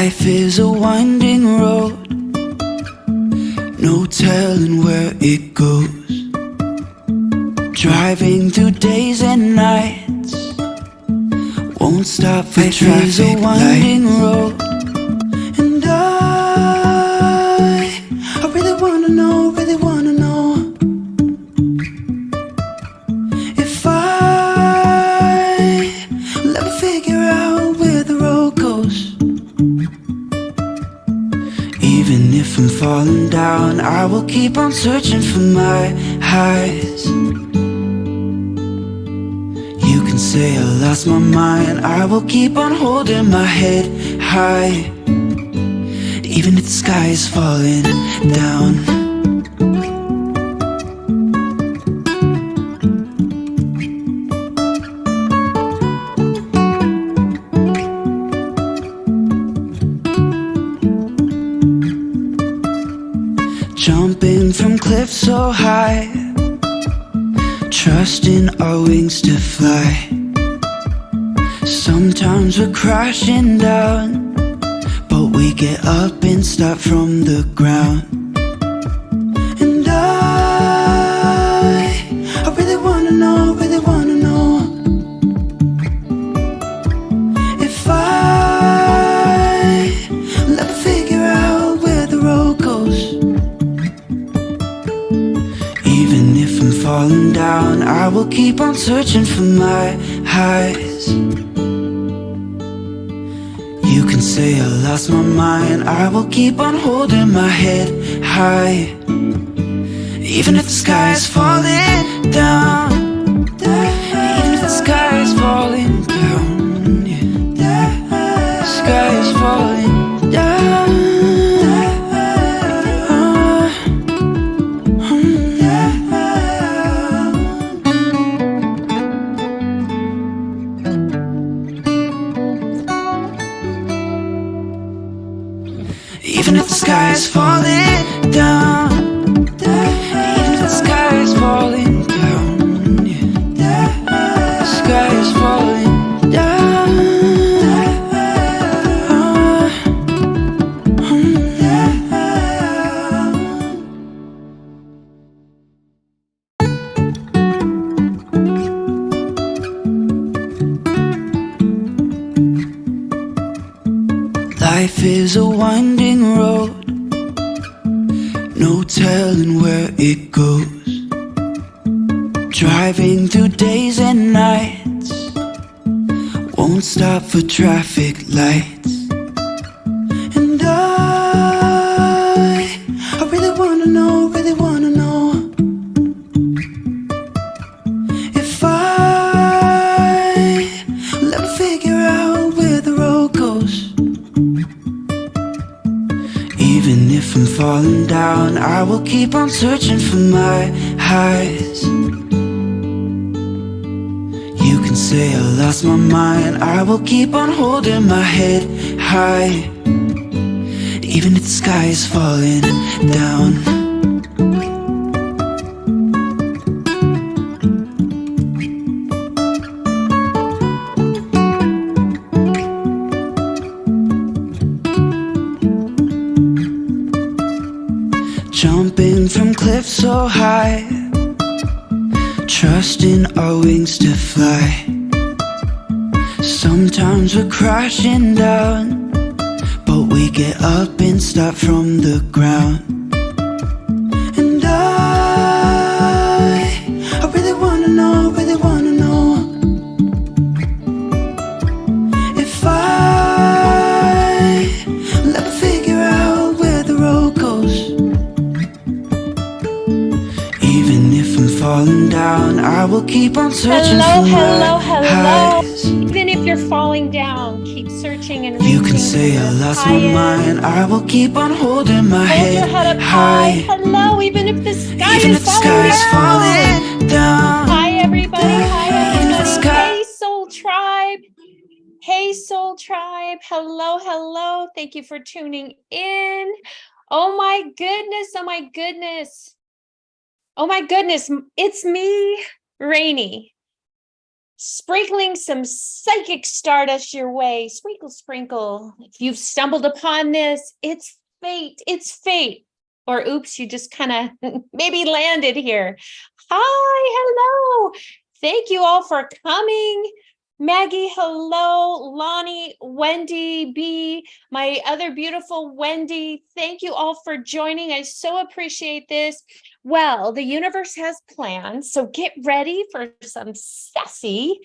Life is a winding road, no telling where it goes. Driving through days and nights, won't stop for traffic. Life is a winding road, and I really wanna know, if I will ever figure out where the road goes. Even if I'm falling down, I will keep on searching for my highs. You can say I lost my mind, I will keep on holding my head high. Even if the sky is falling down. Jumping from cliffs so high, trusting our wings to fly. Sometimes we're crashing down, but we get up and start from the ground. And I really wanna know, if I will ever figure out where the road goes. Even if I'm falling down, I will keep on searching for my highs. You can say I lost my mind, I will keep on holding my head high. Even if the sky is falling down, even if the sky is falling down, yeah. The sky is falling down. Even if the sky is falling down, even if the sky is falling down, yeah. The sky is falling down. Life is a winding road, no telling where it goes. Driving through days and nights, won't stop for traffic lights. And I really wanna know, if I will ever figure out where the road goes. Even if I'm falling down, I will keep on searching for my highs. You can say I lost my mind, I will keep on holding my head high. Even if the sky is falling down. Jumping from cliffs so high, trusting our wings to fly. Sometimes we're crashing down, but we get up and start from the ground. And I really wanna know, if I will ever figure out where the road goes. Even if I'm falling down, I will keep on searching for my highs. Even if you're falling down, keep searching and reaching. You can say I lost my mind, I will keep on holding my head high. Hello, even if the sky Even if the sky is falling down. Hi everybody, Even if the sky. Hey Soul Tribe. Hey Soul Tribe. Hello. Thank you for tuning in. Oh my goodness. Oh my goodness, it's me, Rainey. sprinkling some psychic stardust your way. Sprinkle, sprinkle. If you've stumbled upon this, it's fate. It's fate. Or oops, you just kind of maybe landed here. Hi, hello. Thank you all for coming. Maggie, hello. Lonnie, Wendy, B, my other beautiful Wendy. Thank you all for joining. I so appreciate this. Well, the universe has plans, so get ready for some sassy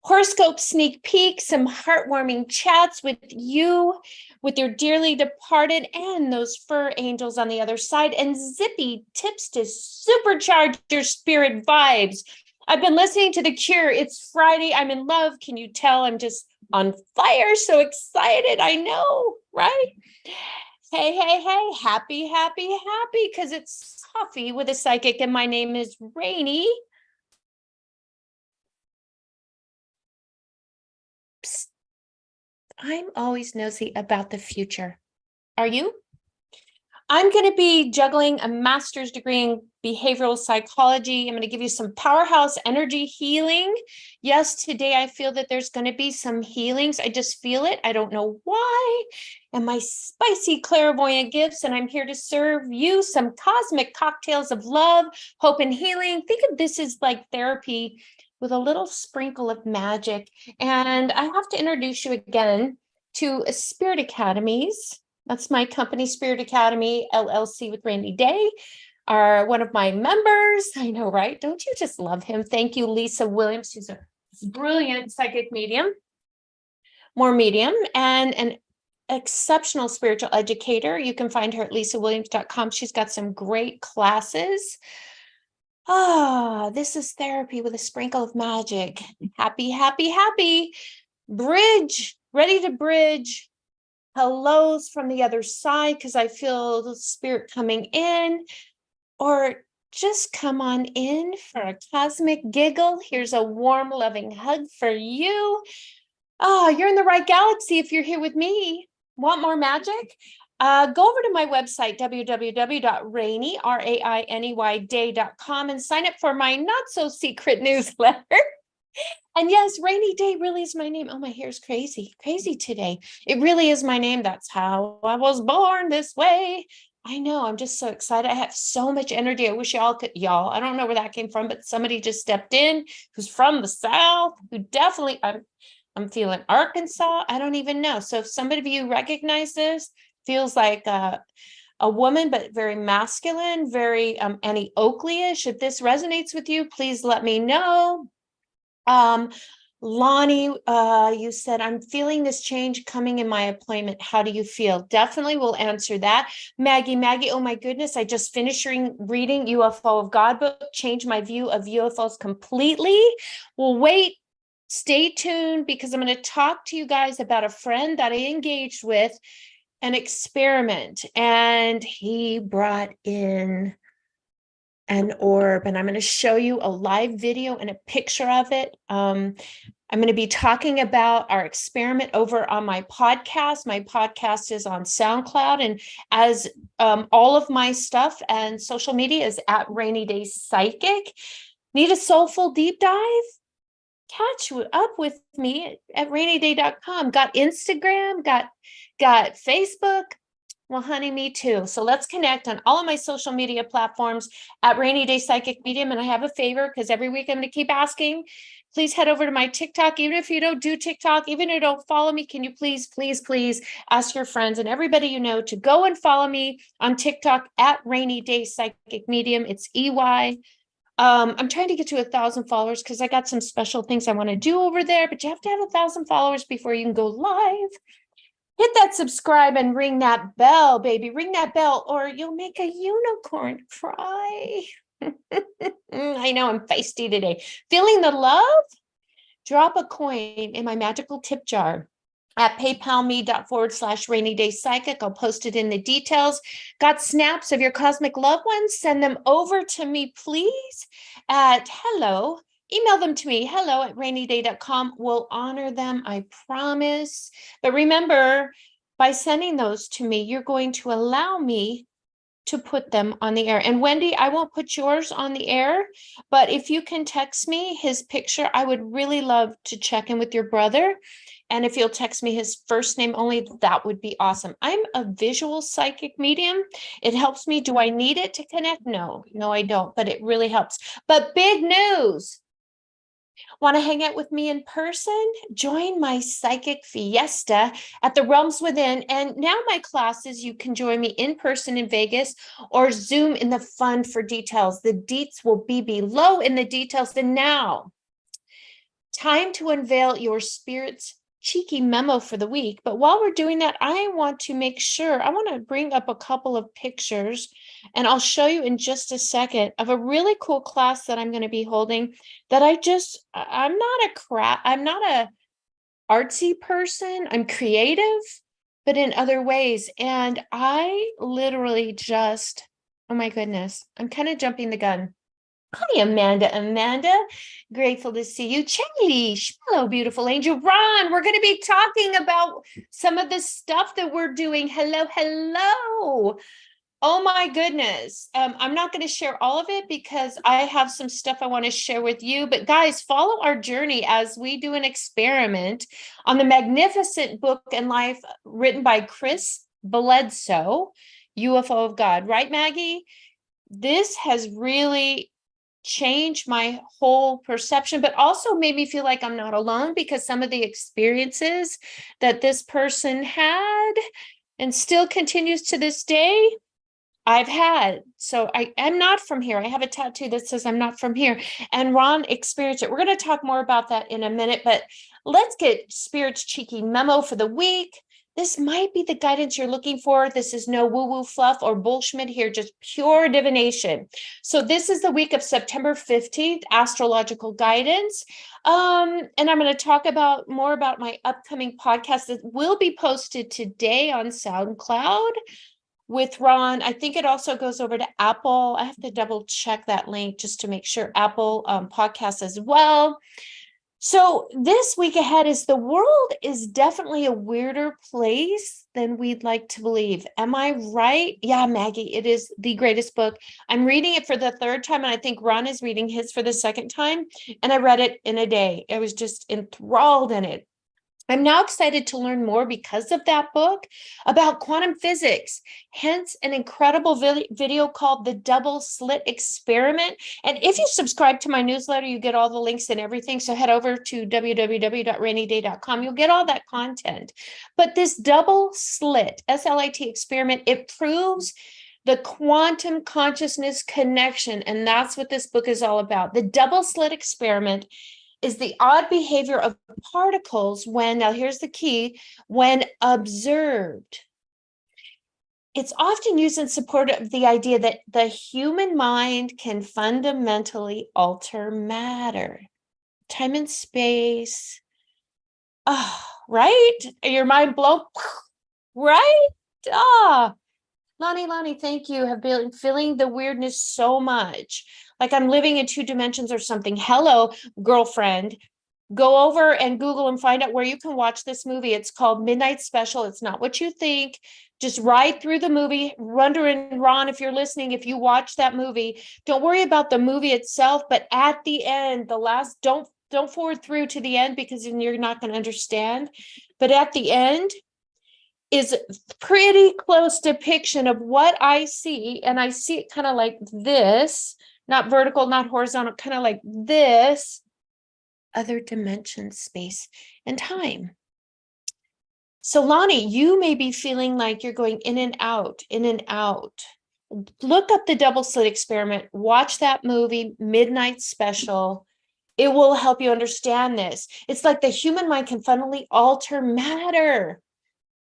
horoscope sneak peek, some heartwarming chats with you, with your dearly departed, and those fur angels on the other side, and zippy tips to supercharge your spirit vibes. I've been listening to The Cure. It's Friday. I'm in love. Can you tell I'm just on fire? So excited. I know, right? Hey, hey, hey, happy, happy, happy, because it's coffee with a psychic, and my name is Rainey. Psst. I'm always nosy about the future. Are you? I'm going to be juggling a master's degree in behavioral psychology. I'm going to give you some powerhouse energy healing. Yes, today I feel that there's going to be some healings. I just feel it. I don't know why. And my spicy clairvoyant gifts, and I'm here to serve you some cosmic cocktails of love, hope, and healing. Think of this as like therapy with a little sprinkle of magic. And I have to introduce you again to Spirit Academies. That's my company, Spirit Academy, LLC with Rainy Day, are one of my members. I know, right? Don't you just love him? Thank you, Lisa Williams, who's a brilliant psychic medium, more medium, and an exceptional spiritual educator. You can find her at lisawilliams.com. She's got some great classes. This is therapy with a sprinkle of magic. Happy, happy, happy. Bridge, ready to bridge. Hellos from the other side, because I feel the spirit coming in, or just come on in for a cosmic giggle. Here's a warm, loving hug for you. You're in the right galaxy if you're here with me. Want more magic? Go over to my website, www.rainey, R-A-I-N-E-Y day.com, and sign up for my not so secret newsletter. And yes, Rainy Day really is my name. Oh, my hair's crazy today. It really is my name. That's how I was born this way. I know. I'm just so excited. I have so much energy. I wish y'all could, I don't know where that came from, but somebody just stepped in who's from the South, who definitely, I'm feeling Arkansas. I don't even know. So if somebody of you recognize this, feels like a woman, but very masculine, very Annie Oakley-ish. If this resonates with you, please let me know. Lonnie, you said, I'm feeling this change coming in my appointment. How do you feel? Definitely will answer that. Maggie, oh my goodness, I just finished reading UFO of God book, changed my view of UFOs completely. Well, wait, stay tuned, because I'm going to talk to you guys about a friend that I engaged with an experiment, and he brought in an orb, and I'm going to show you a live video and a picture of it. I'm going to be talking about our experiment over on my podcast. My podcast is on SoundCloud, and as all of my stuff and social media is at Rainy Day Psychic. Need a soulful deep dive? Catch up with me at rainyday.com. Got Instagram, got Facebook. Well, honey, me too. So let's connect on all of my social media platforms at Rainy Day Psychic Medium. And I have a favor, because every week I'm going to keep asking, please head over to my TikTok. Even if you don't do TikTok, even if you don't follow me, can you please ask your friends and everybody you know to go and follow me on TikTok at Rainy Day Psychic Medium. It's EY. I'm trying to get to 1,000 followers, because I got some special things I want to do over there, but you have to have 1,000 followers before you can go live. Hit that subscribe and ring that bell, baby. Ring that bell, or you'll make a unicorn cry. I know I'm feisty today. Feeling the love? Drop a coin in my magical tip jar at paypalme.com/Rainy Day Psychic. I'll post it in the details. Got snaps of your cosmic loved ones? Send them over to me, please, at hello. Email them to me, hello@rainyday.com. We'll honor them, I promise. But remember, by sending those to me, you're going to allow me to put them on the air. And Wendy, I won't put yours on the air, but if you can text me his picture, I would really love to check in with your brother. And if you'll text me his first name only, that would be awesome. I'm a visual psychic medium. It helps me. Do I need it to connect? No, I don't, but it really helps. But big news. Want to hang out with me in person? Join my psychic fiesta at the Realms Within. And now my classes, you can join me in person in Vegas or Zoom in the fun for details. The deets will be below in the details. And now, time to unveil your spirit's cheeky memo for the week. But while we're doing that, I want to bring up a couple of pictures, and I'll show you in just a second, of a really cool class that I'm going to be holding that I'm not a artsy person. I'm creative, but in other ways. And I literally just, oh my goodness, I'm kind of jumping the gun. Hi, Amanda, grateful to see you. Chalish, hello, beautiful angel. Ron, we're going to be talking about some of the stuff that we're doing. Hello. Oh my goodness. I'm not going to share all of it because I have some stuff I want to share with you. But guys, follow our journey as we do an experiment on the magnificent book and life written by Chris Bledsoe, UFO of God. Right, Maggie? This has really changed my whole perception, but also made me feel like I'm not alone, because some of the experiences that this person had and still continues to this day, I've had. So I am not from here. I have a tattoo that says I'm not from here. And Ron experienced it. We're going to talk more about that in a minute, but let's get Spirit's cheeky memo for the week. This might be the guidance you're looking for. This is no woo-woo fluff or bullshit here, just pure divination. So this is the week of September 15th, astrological guidance. And I'm going to talk more about my upcoming podcast that will be posted today on SoundCloud with Ron. I think it also goes over to Apple. I have to double check that link just to make sure. Apple podcasts as well. So this week ahead the world is definitely a weirder place than we'd like to believe. Am I right? Yeah, Maggie, it is the greatest book. I'm reading it for the third time, and I think Ron is reading his for the second time. And I read it in a day. I was just enthralled in it. I'm now excited to learn more because of that book about quantum physics, hence an incredible video called The Double Slit Experiment. And if you subscribe to my newsletter, you get all the links and everything. So head over to www.raineyday.com. You'll get all that content. But this double slit, SLIT experiment, it proves the quantum consciousness connection. And that's what this book is all about. The double slit experiment is the odd behavior of particles now here's the key, when observed. It's often used in support of the idea that the human mind can fundamentally alter matter, time and space. Oh, right? Your mind blown, right? Lonnie, thank you. Have been feeling the weirdness so much. Like I'm living in 2 dimensions or something. Hello, girlfriend. Go over and Google and find out where you can watch this movie. It's called Midnight Special. It's not what you think. Just ride through the movie. Wondering, Ron, if you're listening, if you watch that movie, don't worry about the movie itself, but at the end, the last, don't forward through to the end because then you're not going to understand. But at the end is pretty close depiction of what I see. And I see it kind of like this, not vertical, not horizontal, kind of like this. Other dimension, space, and time. So Lonnie, you may be feeling like you're going in and out, in and out. Look up the double slit experiment. Watch that movie, Midnight Special. It will help you understand this. It's like the human mind can fundamentally alter matter.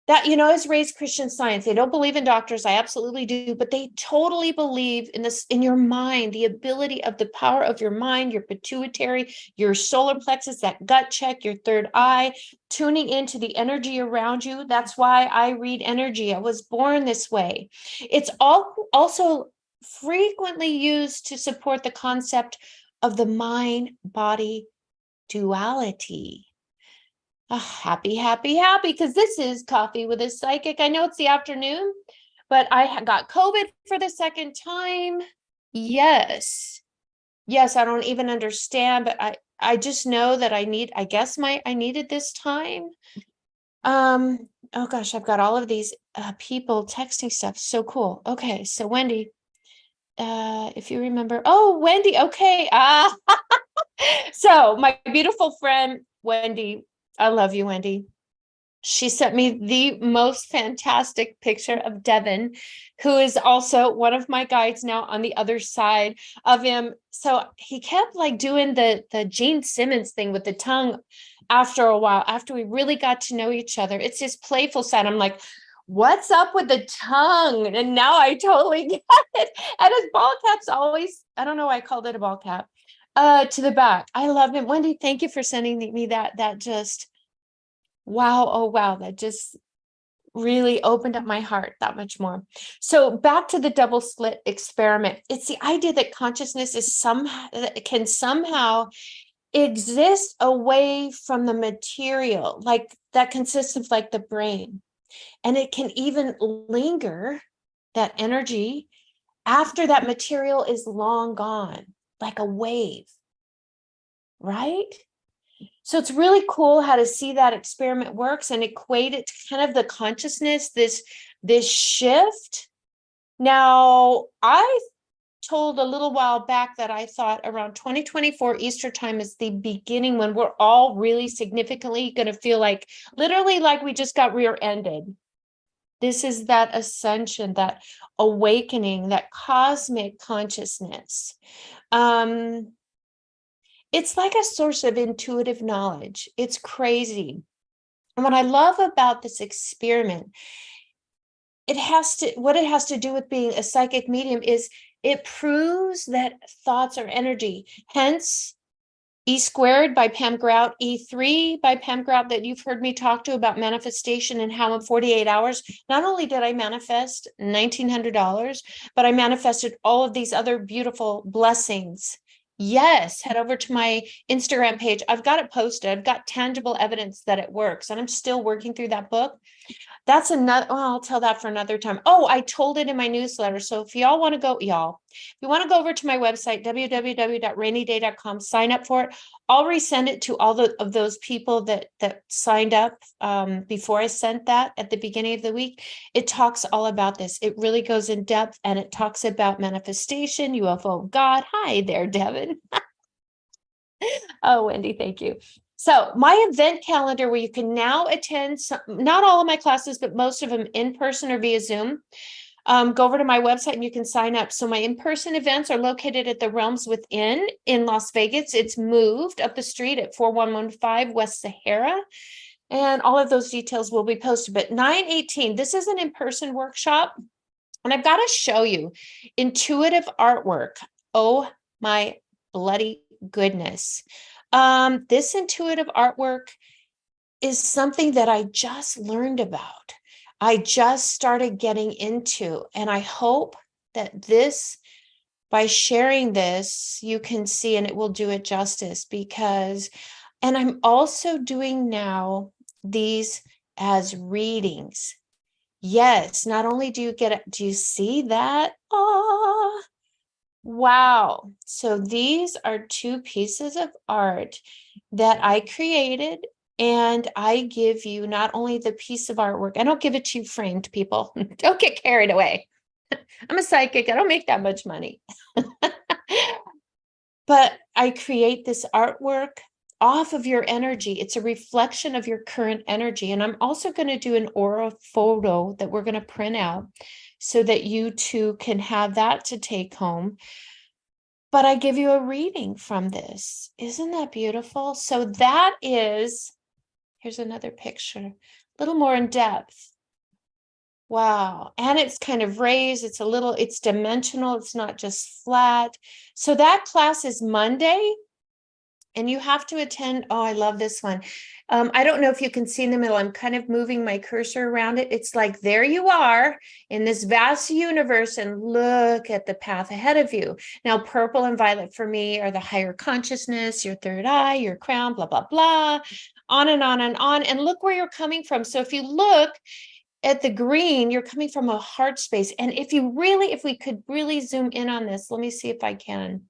That, I was raised Christian Science. They don't believe in doctors. I absolutely do, but they totally believe in this, in your mind, the ability of the power of your mind, your pituitary, your solar plexus, that gut check, your third eye, tuning into the energy around you. That's why I read energy. I was born this way. It's also frequently used to support the concept of the mind-body duality. Happy, because this is Coffee with a Psychic. I know it's the afternoon, but I got COVID for the second time. Yes. Yes, I don't even understand, but I just know that I needed this time. Oh gosh, I've got all of these people texting stuff. So cool. Okay, so Wendy, if you remember, oh, Wendy, okay. So my beautiful friend Wendy, I love you, Wendy. She sent me the most fantastic picture of Devin, who is also one of my guides now on the other side of him. So he kept like doing the Gene Simmons thing with the tongue after a while, after we really got to know each other. It's his playful side. I'm like, what's up with the tongue? And now I totally get it. And his ball cap's always, I don't know why I called it a ball cap, to the back. I love him. Wendy, thank you for sending me that just wow, oh wow, that just really opened up my heart that much more. So back to the double slit experiment. It's the idea that consciousness is can somehow exist away from the material, like that consists of like the brain. And it can even linger, that energy, after that material is long gone, like a wave, right? So it's really cool how to see that experiment works and equate it to kind of the consciousness, this shift. Now, I told a little while back that I thought around 2024 Easter time is the beginning when we're all really significantly going to feel like literally like we just got rear-ended. This is that ascension, that awakening, that cosmic consciousness. It's like a source of intuitive knowledge. It's crazy. And what I love about this experiment, what it has to do with being a psychic medium is it proves that thoughts are energy. Hence, E squared by Pam Grout, E3 by Pam Grout that you've heard me talk to about manifestation and how in 48 hours, not only did I manifest $1,900, but I manifested all of these other beautiful blessings. Yes, head over to my Instagram page. I've got it posted. I've got tangible evidence that it works, and I'm still working through that book. That's another, well, I'll tell that for another time. Oh, I told it in my newsletter. So if y'all want to go, if you want to go over to my website, www.rainyday.com, sign up for it. I'll resend it to all of those people that signed up before I sent that at the beginning of the week. It talks all about this. It really goes in depth, and it talks about manifestation, UFO, God. Hi there, Devin. Oh, Wendy, thank you. So my event calendar, where you can now attend not all of my classes, but most of them in person or via Zoom. Go over to my website and you can sign up. So my in-person events are located at the Realms Within in Las Vegas. It's moved up the street at 4115 West Sahara. And all of those details will be posted. But 9/18, this is an in-person workshop. And I've got to show you intuitive artwork. Oh my bloody goodness. This intuitive artwork is something that I just learned about. I just started getting into, and I hope that by sharing this, you can see, and it will do it justice and I'm also doing now these as readings. Yes, not only do you see that? Oh, wow. So these are two pieces of art that I created, and I give you not only the piece of artwork, I don't give it to you framed, people. Don't get carried away. I'm a psychic. I don't make that much money. But I create this artwork off of your energy. It's a reflection of your current energy. And I'm also going to do an aura photo that we're going to print out so that you too can have that to take home. But I give you a reading from this. Isn't that beautiful? So here's another picture, a little more in depth. Wow. And it's kind of raised. It's dimensional. It's not just flat. So that class is Monday. And you have to attend. Oh, I love this one. I don't know if you can see in the middle. I'm kind of moving my cursor around it. It's like, there you are in this vast universe, and look at the path ahead of you. Now, purple and violet for me are the higher consciousness, your third eye, your crown, blah, blah, blah, on and on and on. And look where you're coming from. So if you look, at the green, you're coming from a heart space. And if we could really zoom in on this, let me see if I can.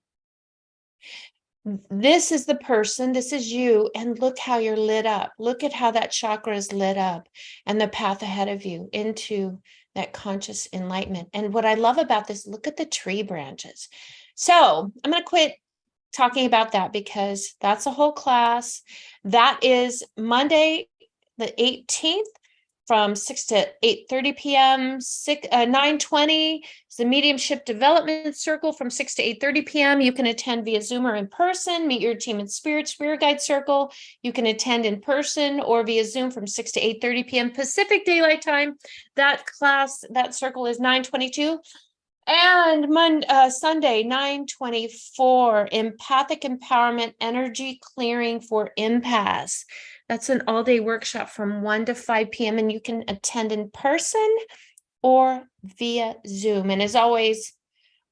This is the person, this is you, and look how you're lit up. Look at how that chakra is lit up and the path ahead of you into that conscious enlightenment. And what I love about this, look at the tree branches. So I'm going to quit talking about that because that's a whole class. That is Monday, the 18th from 6 to 8:30 p.m. 9:20 is the mediumship development circle from 6 to 8:30 p.m. You can attend via Zoom or in person, meet your team in spirit guide circle. You can attend in person or via Zoom from 6 to 8:30 p.m. Pacific Daylight Time. That class, that circle is 9:22. And Sunday, 9:24, empathic empowerment, energy clearing for empaths. That's an all-day workshop from 1 to 5 p.m. and you can attend in person or via Zoom. And as always,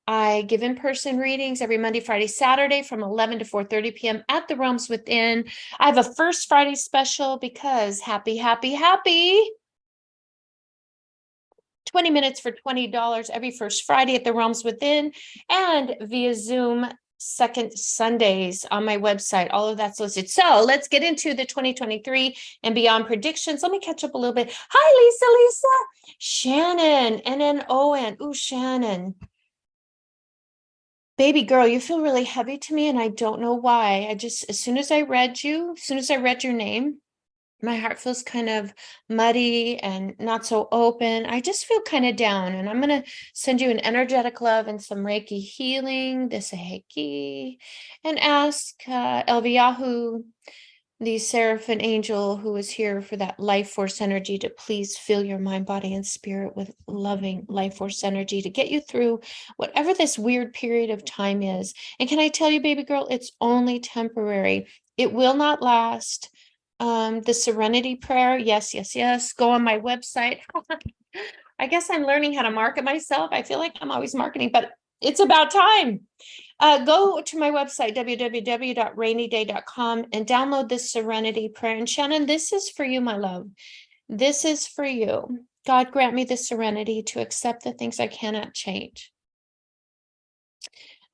I give in-person readings every Monday, Friday, Saturday from 11 to 4:30 p.m. at the Realms Within. I have a First Friday special because happy, happy, happy. 20 minutes for $20 every first Friday at the Realms Within and via Zoom second Sundays on my website. All of that's listed. So let's get into the 2023 and beyond predictions. Let me catch up a little bit. Hi, Lisa, Shannon, and then Owen. Ooh, Shannon. Baby girl, you feel really heavy to me and I don't know why. As soon as I read your name, my heart feels kind of muddy and not so open. I just feel kind of down, and I'm going to send you an energetic love and some Reiki healing, this Heiki, and ask Elviyahu, the Seraphim angel who is here for that life force energy, to please fill your mind, body, and spirit with loving life force energy to get you through whatever this weird period of time is. And can I tell you, baby girl, it's only temporary. It will not last. The serenity prayer, yes, go on my website. I guess I'm learning how to market myself. I feel like I'm always marketing, but it's about time. Go to my website, www.rainyday.com, and download this serenity prayer. And Shannon, this is for you, my love. This is for you. God, grant me the serenity to accept the things I cannot change.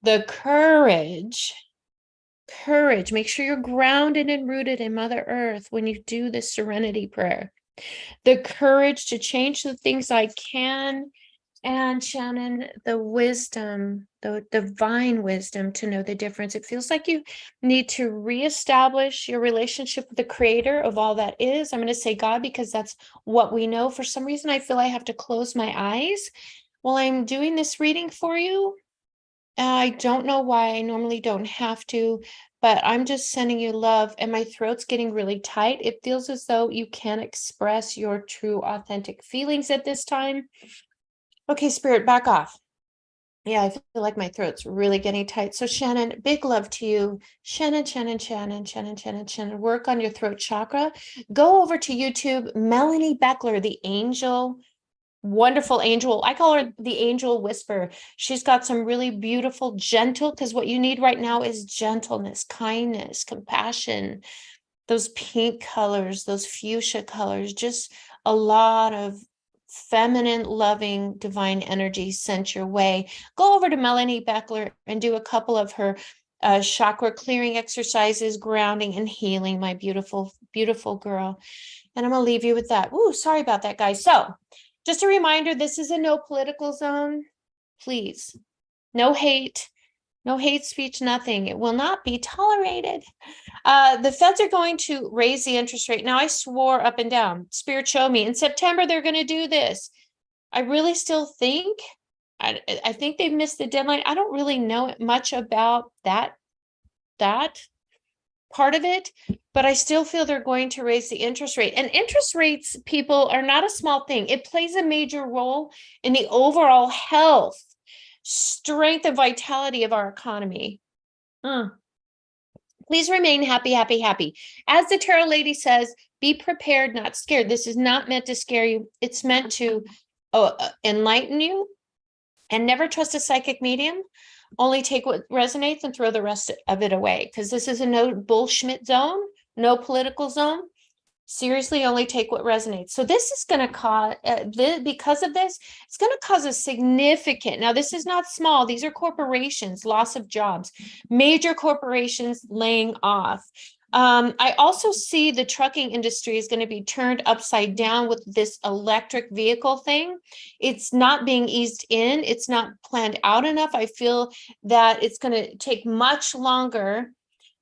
The courage, make sure you're grounded and rooted in Mother Earth when you do this serenity prayer. The courage to change the things I can, and Shannon, the wisdom, the divine wisdom to know the difference. It feels like you need to reestablish your relationship with the creator of all that is. I'm going to say God because that's what we know. For some reason, I feel I have to close my eyes while I'm doing this reading for you. I don't know why. I normally don't have to, but I'm just sending you love, and my throat's getting really tight. It feels as though you can't express your true, authentic feelings at this time. Okay, Spirit, back off. Yeah, I feel like my throat's really getting tight. So Shannon, big love to you. Shannon, work on your throat chakra. Go over to YouTube, Melanie Beckler, the angel, wonderful angel. I call her the angel whisperer. She's got some really beautiful, gentle, because what you need right now is gentleness, kindness, compassion, those pink colors, those fuchsia colors, just a lot of feminine, loving, divine energy sent your way. Go over to Melanie Beckler and do a couple of her chakra clearing exercises, grounding and healing, my beautiful, beautiful girl. And I'm going to leave you with that. Ooh, sorry about that, guys. So just a reminder, this is a no political zone. Please, no hate speech, nothing. It will not be tolerated. The feds are going to raise the interest rate. Now, I swore up and down, Spirit showed me in September, they're going to do this. I really still think, I think they've missed the deadline. I don't really know much about that part of it, but I still feel they're going to raise the interest rate. And interest rates, people, are not a small thing. It plays a major role in the overall health, strength, and vitality of our economy. Please remain happy, happy, happy. As the tarot lady says, be prepared, not scared. This is not meant to scare you. It's meant to enlighten you. And never trust a psychic medium. Only take what resonates and throw the rest of it away, because this is a no bullshit zone, no political zone. Seriously, only take what resonates. So this is going to cause, because of this, it's going to cause a significant, now this is not small, these are corporations, loss of jobs, major corporations laying off. I also see the trucking industry is going to be turned upside down with this electric vehicle thing. It's not being eased in. It's not planned out enough. I feel that it's going to take much longer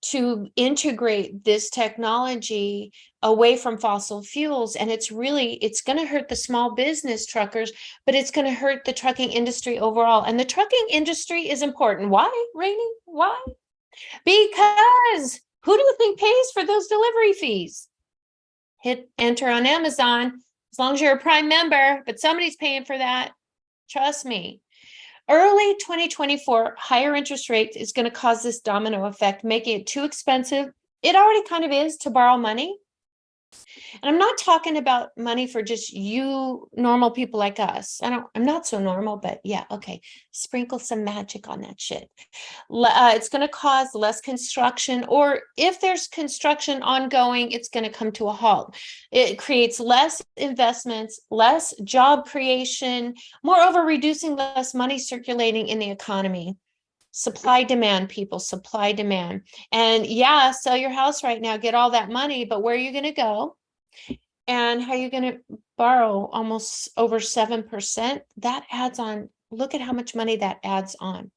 to integrate this technology away from fossil fuels. And it's going to hurt the small business truckers, but it's going to hurt the trucking industry overall. And the trucking industry is important. Why, Rainey? Why? Because who do you think pays for those delivery fees? Hit enter on Amazon, as long as you're a Prime member, but somebody's paying for that. Trust me. Early 2024, higher interest rates is going to cause this domino effect, making it too expensive. It already kind of is to borrow money. And I'm not talking about money for just you normal people like us. I'm not so normal, but yeah, okay. Sprinkle some magic on that shit. It's going to cause less construction, or if there's construction ongoing, it's going to come to a halt. It creates less investments, less job creation, moreover, reducing less money circulating in the economy. Supply demand, people, supply demand. And yeah, sell your house right now, get all that money, but where are you going to go? And how are you going to borrow almost over 7%? That adds on. Look at how much money that adds on,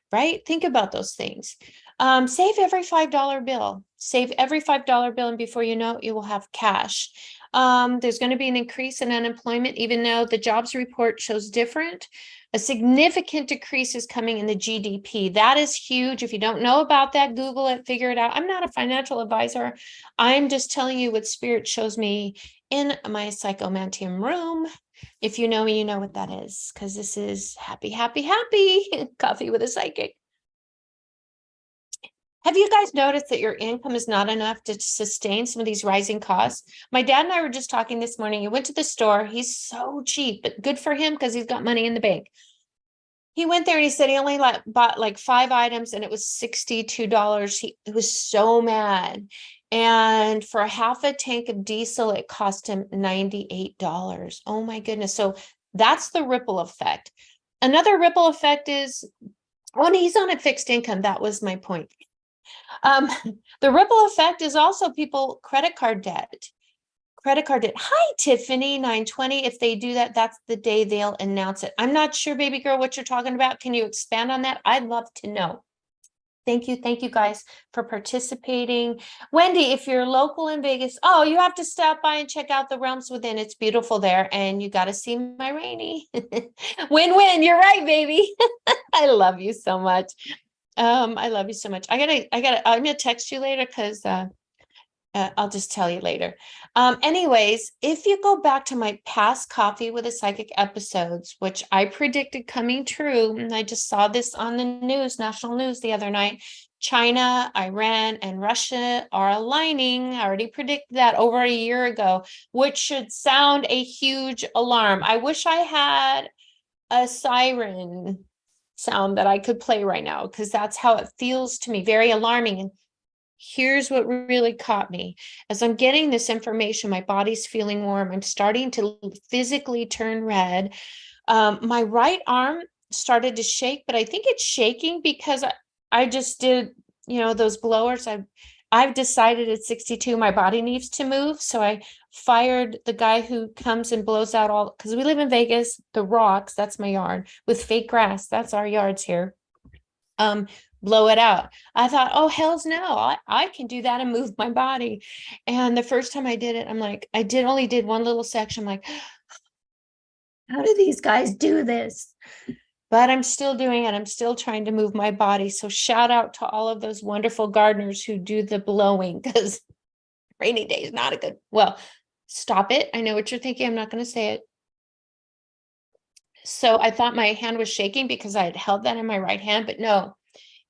right? Think about those things. Save every $5 bill. Save every $5 bill, and before you know it, you will have cash. There's going to be an increase in unemployment, even though the jobs report shows different. A significant decrease is coming in the GDP. That is huge. If you don't know about that, Google it, figure it out. I'm not a financial advisor. I'm just telling you what Spirit shows me in my psychomantium room. If you know me, you know what that is, because this is happy, happy, happy coffee with a psychic. Have you guys noticed that your income is not enough to sustain some of these rising costs? My dad and I were just talking this morning. He went to the store. He's so cheap, but good for him because he's got money in the bank. He went there and he said he only bought like 5 items and it was $62. He was so mad. And for half a tank of diesel, it cost him $98. Oh my goodness. So that's the ripple effect. Another ripple effect is when he's on a fixed income. That was my point. The ripple effect is also people credit card debt. Hi, Tiffany 920. If they do that, that's the day they'll announce it. I'm not sure, baby girl, what you're talking about. Can you expand on that? I'd love to know. Thank you guys for participating. Wendy, if you're local in Vegas, oh, you have to stop by and check out the Realms Within. It's beautiful there, and you got to see my Rainey. Win-win. You're right, baby. I love you so much. I love you so much. I'm gonna text you later because I'll just tell you later. Anyways, if you go back to my past Coffee with a Psychic episodes, which I predicted coming true, and I just saw this on the news, national news the other night, China, Iran, and Russia are aligning. I already predicted that over a year ago, which should sound a huge alarm. I wish I had a siren sound that I could play right now, because that's how it feels to me, very alarming. And here's what really caught me. As I'm getting this information, my body's feeling warm. I'm starting to physically turn red. My right arm started to shake, but I think it's shaking because I just did, those blowers. I've decided at 62, my body needs to move. So I fired the guy who comes and blows out all, because we live in Vegas, the rocks, that's my yard, with fake grass. That's our yards here. Blow it out. I thought, oh, hells no, I can do that and move my body. And the first time I did it, I'm like, only did one little section. I'm like, how do these guys do this? But I'm still doing it. I'm still trying to move my body. So shout out to all of those wonderful gardeners who do the blowing, because rainy day is not a good, well, stop it. I know what you're thinking. I'm not going to say it. So I thought my hand was shaking because I had held that in my right hand, but no,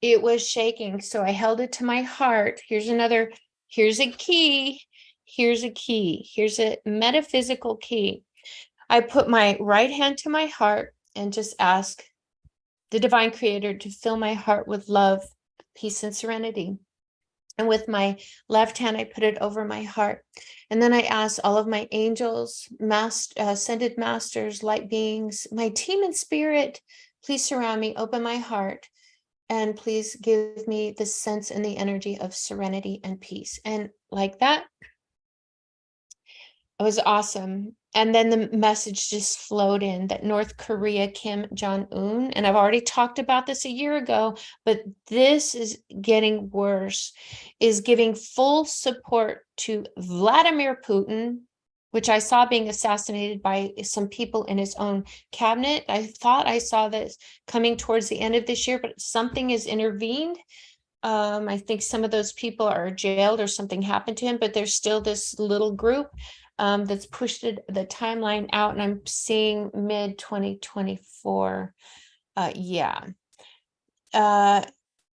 it was shaking. So I held it to my heart. Here's a key. Here's a metaphysical key. I put my right hand to my heart and just ask the divine creator to fill my heart with love, peace, and serenity. And with my left hand, I put it over my heart. And then I asked all of my angels, ascended masters, light beings, my team in spirit, please surround me, open my heart, and please give me the sense and the energy of serenity and peace. And like that, it was awesome. And then the message just flowed in that North Korea, Kim Jong-un, and I've already talked about this a year ago, but this is getting worse, is giving full support to Vladimir Putin, which I saw being assassinated by some people in his own cabinet. I thought I saw this coming towards the end of this year, but something has intervened. I think some of those people are jailed or something happened to him, but there's still this little group that's pushed the timeline out, and I'm seeing mid 2024. Yeah.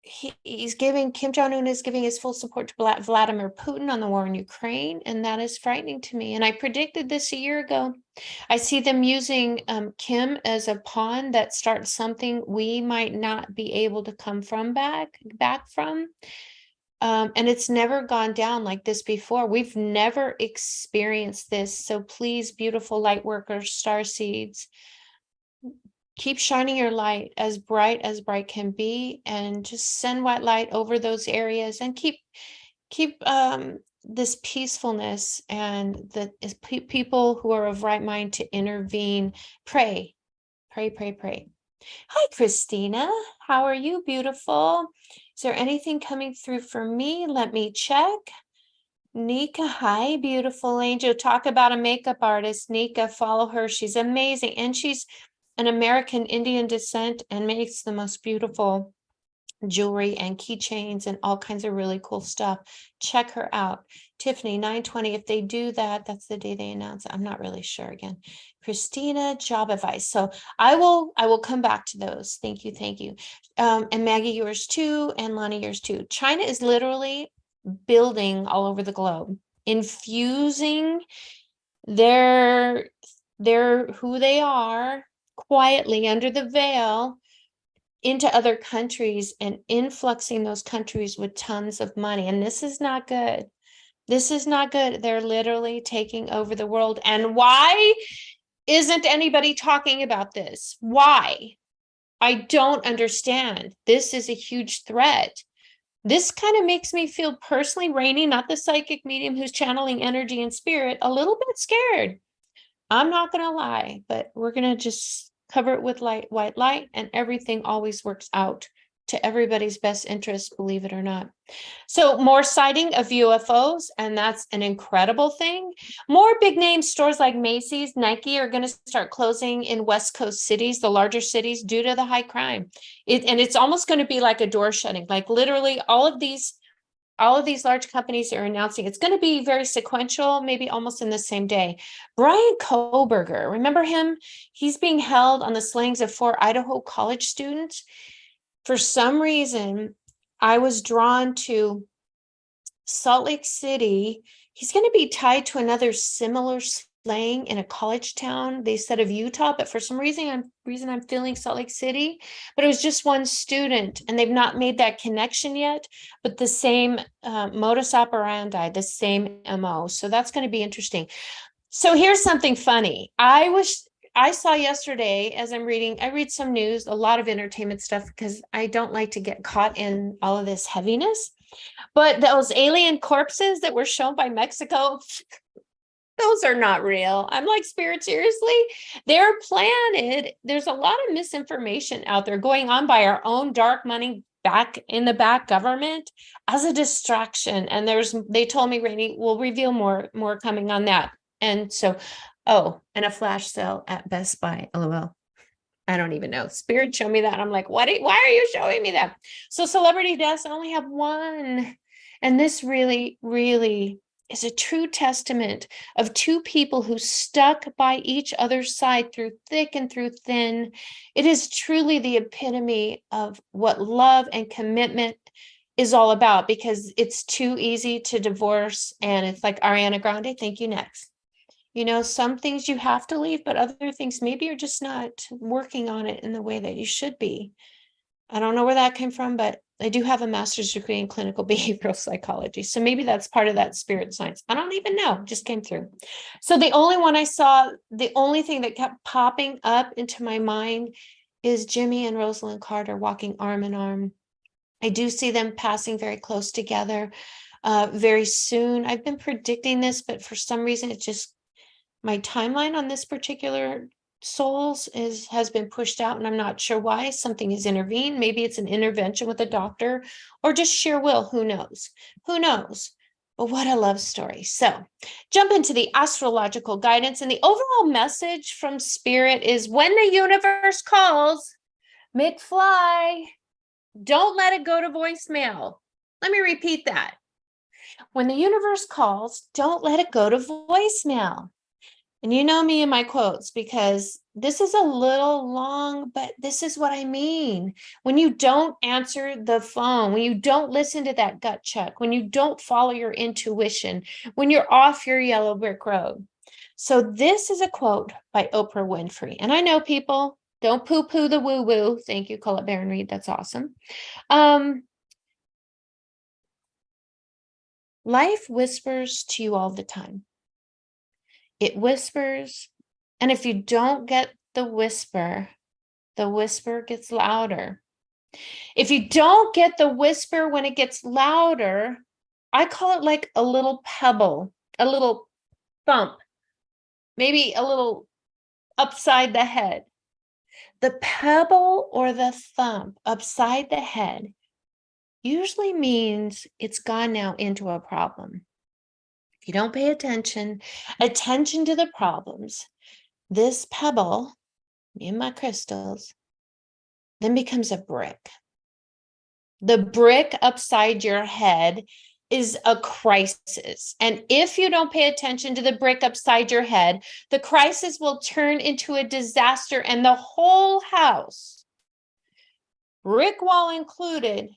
Kim Jong-un is giving his full support to Vladimir Putin on the war in Ukraine, and that is frightening to me. And I predicted this a year ago. I see them using Kim as a pawn that starts something we might not be able to come from back from. And it's never gone down like this before. We've never experienced this. So please, beautiful light workers, star seeds, keep shining your light as bright can be, and just send white light over those areas, and keep this peacefulness, and the people who are of right mind to intervene. Pray, pray, pray, pray. Hi, Christina. How are you, beautiful? Is there anything coming through for me? Let me check. Nika, hi, beautiful angel. Talk about a makeup artist. Nika, follow her. She's amazing. And she's an American Indian descent and makes the most beautiful jewelry and keychains and all kinds of really cool stuff. Check her out. Tiffany, 9:20. If they do that, that's the day they announce it. I'm not really sure again. Christina, job advice. So I will come back to those. Thank you, thank you. And Maggie, yours too, and Lonnie, yours too. China is literally building all over the globe, infusing their who they are quietly under the veil into other countries, and influxing those countries with tons of money. And this is not good. This is not good. They're literally taking over the world. And why isn't anybody talking about this? Why? I don't understand. This is a huge threat. This kind of makes me feel personally, Rainey, not the psychic medium who's channeling energy and spirit, a little bit scared. I'm not going to lie, but we're going to just cover it with white light, and everything always works out to everybody's best interest, believe it or not. So more sighting of UFOs, and that's an incredible thing. More big name stores like Macy's, Nike are going to start closing in West Coast cities, the larger cities, due to the high crime. And it's almost going to be like a door shutting, like literally all of these large companies are announcing it's going to be very sequential, maybe almost in the same day. Brian Koberger, remember him? He's being held on the slayings of 4 Idaho college students. For some reason, I was drawn to Salt Lake City. He's going to be tied to another similar slaying in a college town. They said of Utah, but for some reason I'm feeling Salt Lake City. But it was just one student, and they've not made that connection yet. But the same modus operandi, the same MO. So that's going to be interesting. So here's something funny. I saw yesterday, as I read some news, a lot of entertainment stuff, because I don't like to get caught in all of this heaviness. But those alien corpses that were shown by Mexico, those are not real. I'm like, Spirit, seriously? They're planted. There's a lot of misinformation out there going on by our own dark money back in the back government as a distraction. And they told me, Rainey, we'll reveal more coming on that. And so, and a flash sale at Best Buy, LOL. I don't even know. Spirit showed me that. I'm like, why are you showing me that? So celebrity deaths, I only have one. And this really, really is a true testament of two people who stuck by each other's side through thick and through thin. It is truly the epitome of what love and commitment is all about, because it's too easy to divorce. And it's like Ariana Grande, thank you, next. Some things you have to leave, but other things maybe you're just not working on it in the way that you should be. I don't know where that came from, but I do have a master's degree in clinical behavioral psychology. So maybe that's part of that spirit science. I don't even know, just came through. So the only one I saw, the only thing that kept popping up into my mind is Jimmy and Rosalind Carter walking arm in arm. I do see them passing very close together very soon. I've been predicting this, but for some reason, it just, my timeline on this particular souls has been pushed out, and I'm not sure why. Something has intervened. Maybe it's an intervention with a doctor or just sheer will. Who knows? Who knows? But what a love story. So jump into the astrological guidance, and the overall message from spirit is when the universe calls, McFly, don't let it go to voicemail. Let me repeat that. When the universe calls, don't let it go to voicemail. And you know me and my quotes, because this is a little long, but this is what I mean. When you don't answer the phone, when you don't listen to that gut check, when you don't follow your intuition, when you're off your yellow brick road. So this is a quote by Oprah Winfrey. And I know people don't poo-poo the woo-woo. Thank you, Colette Baron Reed. That's awesome. Life whispers to you all the time. It whispers, and if you don't get the whisper gets louder. If you don't get the whisper when it gets louder, I call it like a little pebble, a little thump, maybe a little upside the head. The pebble or the thump upside the head usually means it's gone now into a problem. If you don't pay attention to the problems, this pebble, me and my crystals, then becomes a brick. The brick upside your head is a crisis. And if you don't pay attention to the brick upside your head, the crisis will turn into a disaster, and the whole house, brick wall included,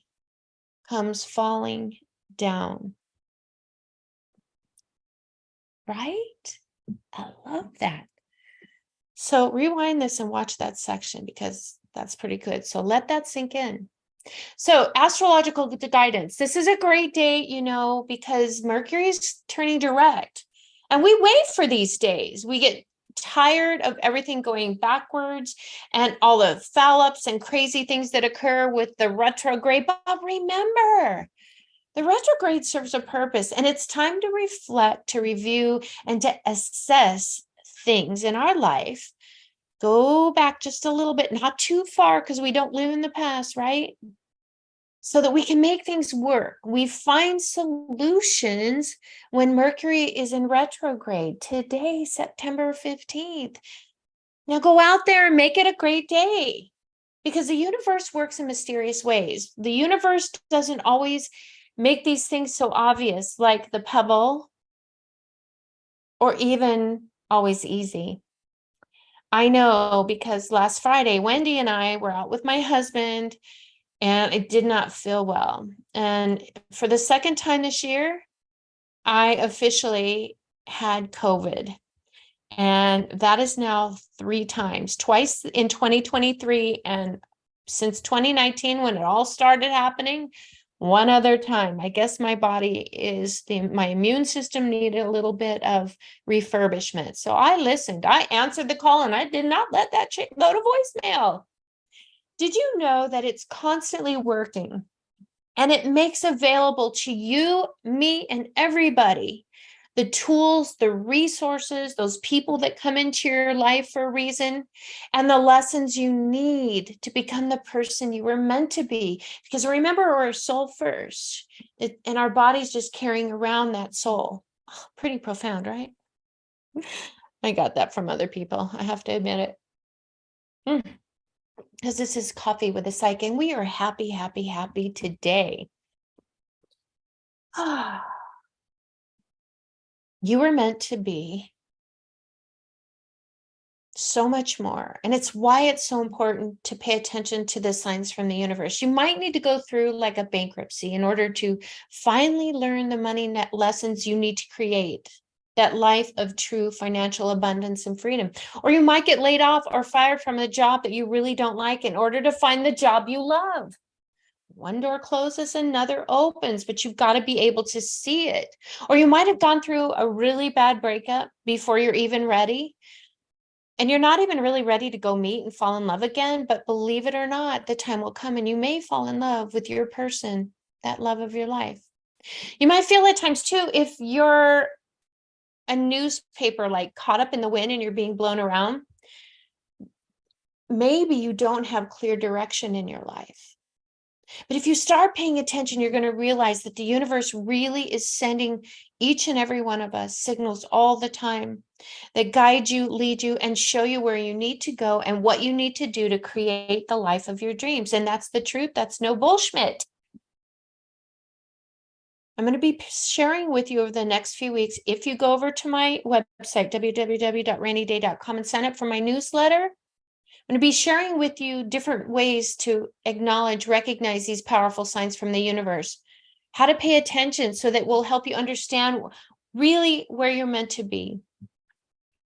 comes falling down. Right? I love that. So rewind this and watch that section, because that's pretty good. So let that sink in. So astrological guidance. This is a great day, because Mercury is turning direct, and we wait for these days. We get tired of everything going backwards and all the foul ups and crazy things that occur with the retrograde. But remember, the retrograde serves a purpose, and it's time to reflect, to review, and to assess things in our life. Go back just a little bit, not too far, because we don't live in the past, right? So that we can make things work. We find solutions when Mercury is in retrograde. Today, September 15th. Now go out there and make it a great day, because the universe works in mysterious ways. The universe doesn't always make these things so obvious, like the pebble, or even always easy. I know, because last Friday, Wendy and I were out with my husband, and I did not feel well. And for the second time this year, I officially had COVID. And that is now 3 times, twice in 2023. And since 2019, when it all started happening, one other time. I guess my body my immune system needed a little bit of refurbishment. So I listened, I answered the call, and I did not let that chick go to voicemail. Did you know that it's constantly working, and it makes available to you, me, and everybody the tools, the resources, those people that come into your life for a reason, and the lessons you need to become the person you were meant to be? Because remember, we're a soul first, and our body's just carrying around that soul. Oh, pretty profound, right? I got that from other people, I have to admit it. Because this is Coffee with a Psych, and we are happy, happy, happy today. You were meant to be so much more. And it's why it's so important to pay attention to the signs from the universe. You might need to go through like a bankruptcy in order to finally learn the money net lessons you need to create that life of true financial abundance and freedom. Or you might get laid off or fired from a job that you really don't like in order to find the job you love. One door closes, another opens, but you've got to be able to see it. Or you might have gone through a really bad breakup before you're even ready. And you're not even really ready to go meet and fall in love again. But believe it or not, the time will come and you may fall in love with your person, that love of your life. You might feel at times too, if you're a newspaper like caught up in the wind and you're being blown around, maybe you don't have clear direction in your life. But if you start paying attention, you're going to realize that the universe really is sending each and every one of us signals all the time that guide you, lead you, and show you where you need to go and what you need to do to create the life of your dreams. And that's the truth. That's no bullshit. I'm going to be sharing with you over the next few weeks. If you go over to my website, www.raineyday.com, and sign up for my newsletter, I'm going to be sharing with you different ways to acknowledge, recognize these powerful signs from the universe, how to pay attention so that will help you understand really where you're meant to be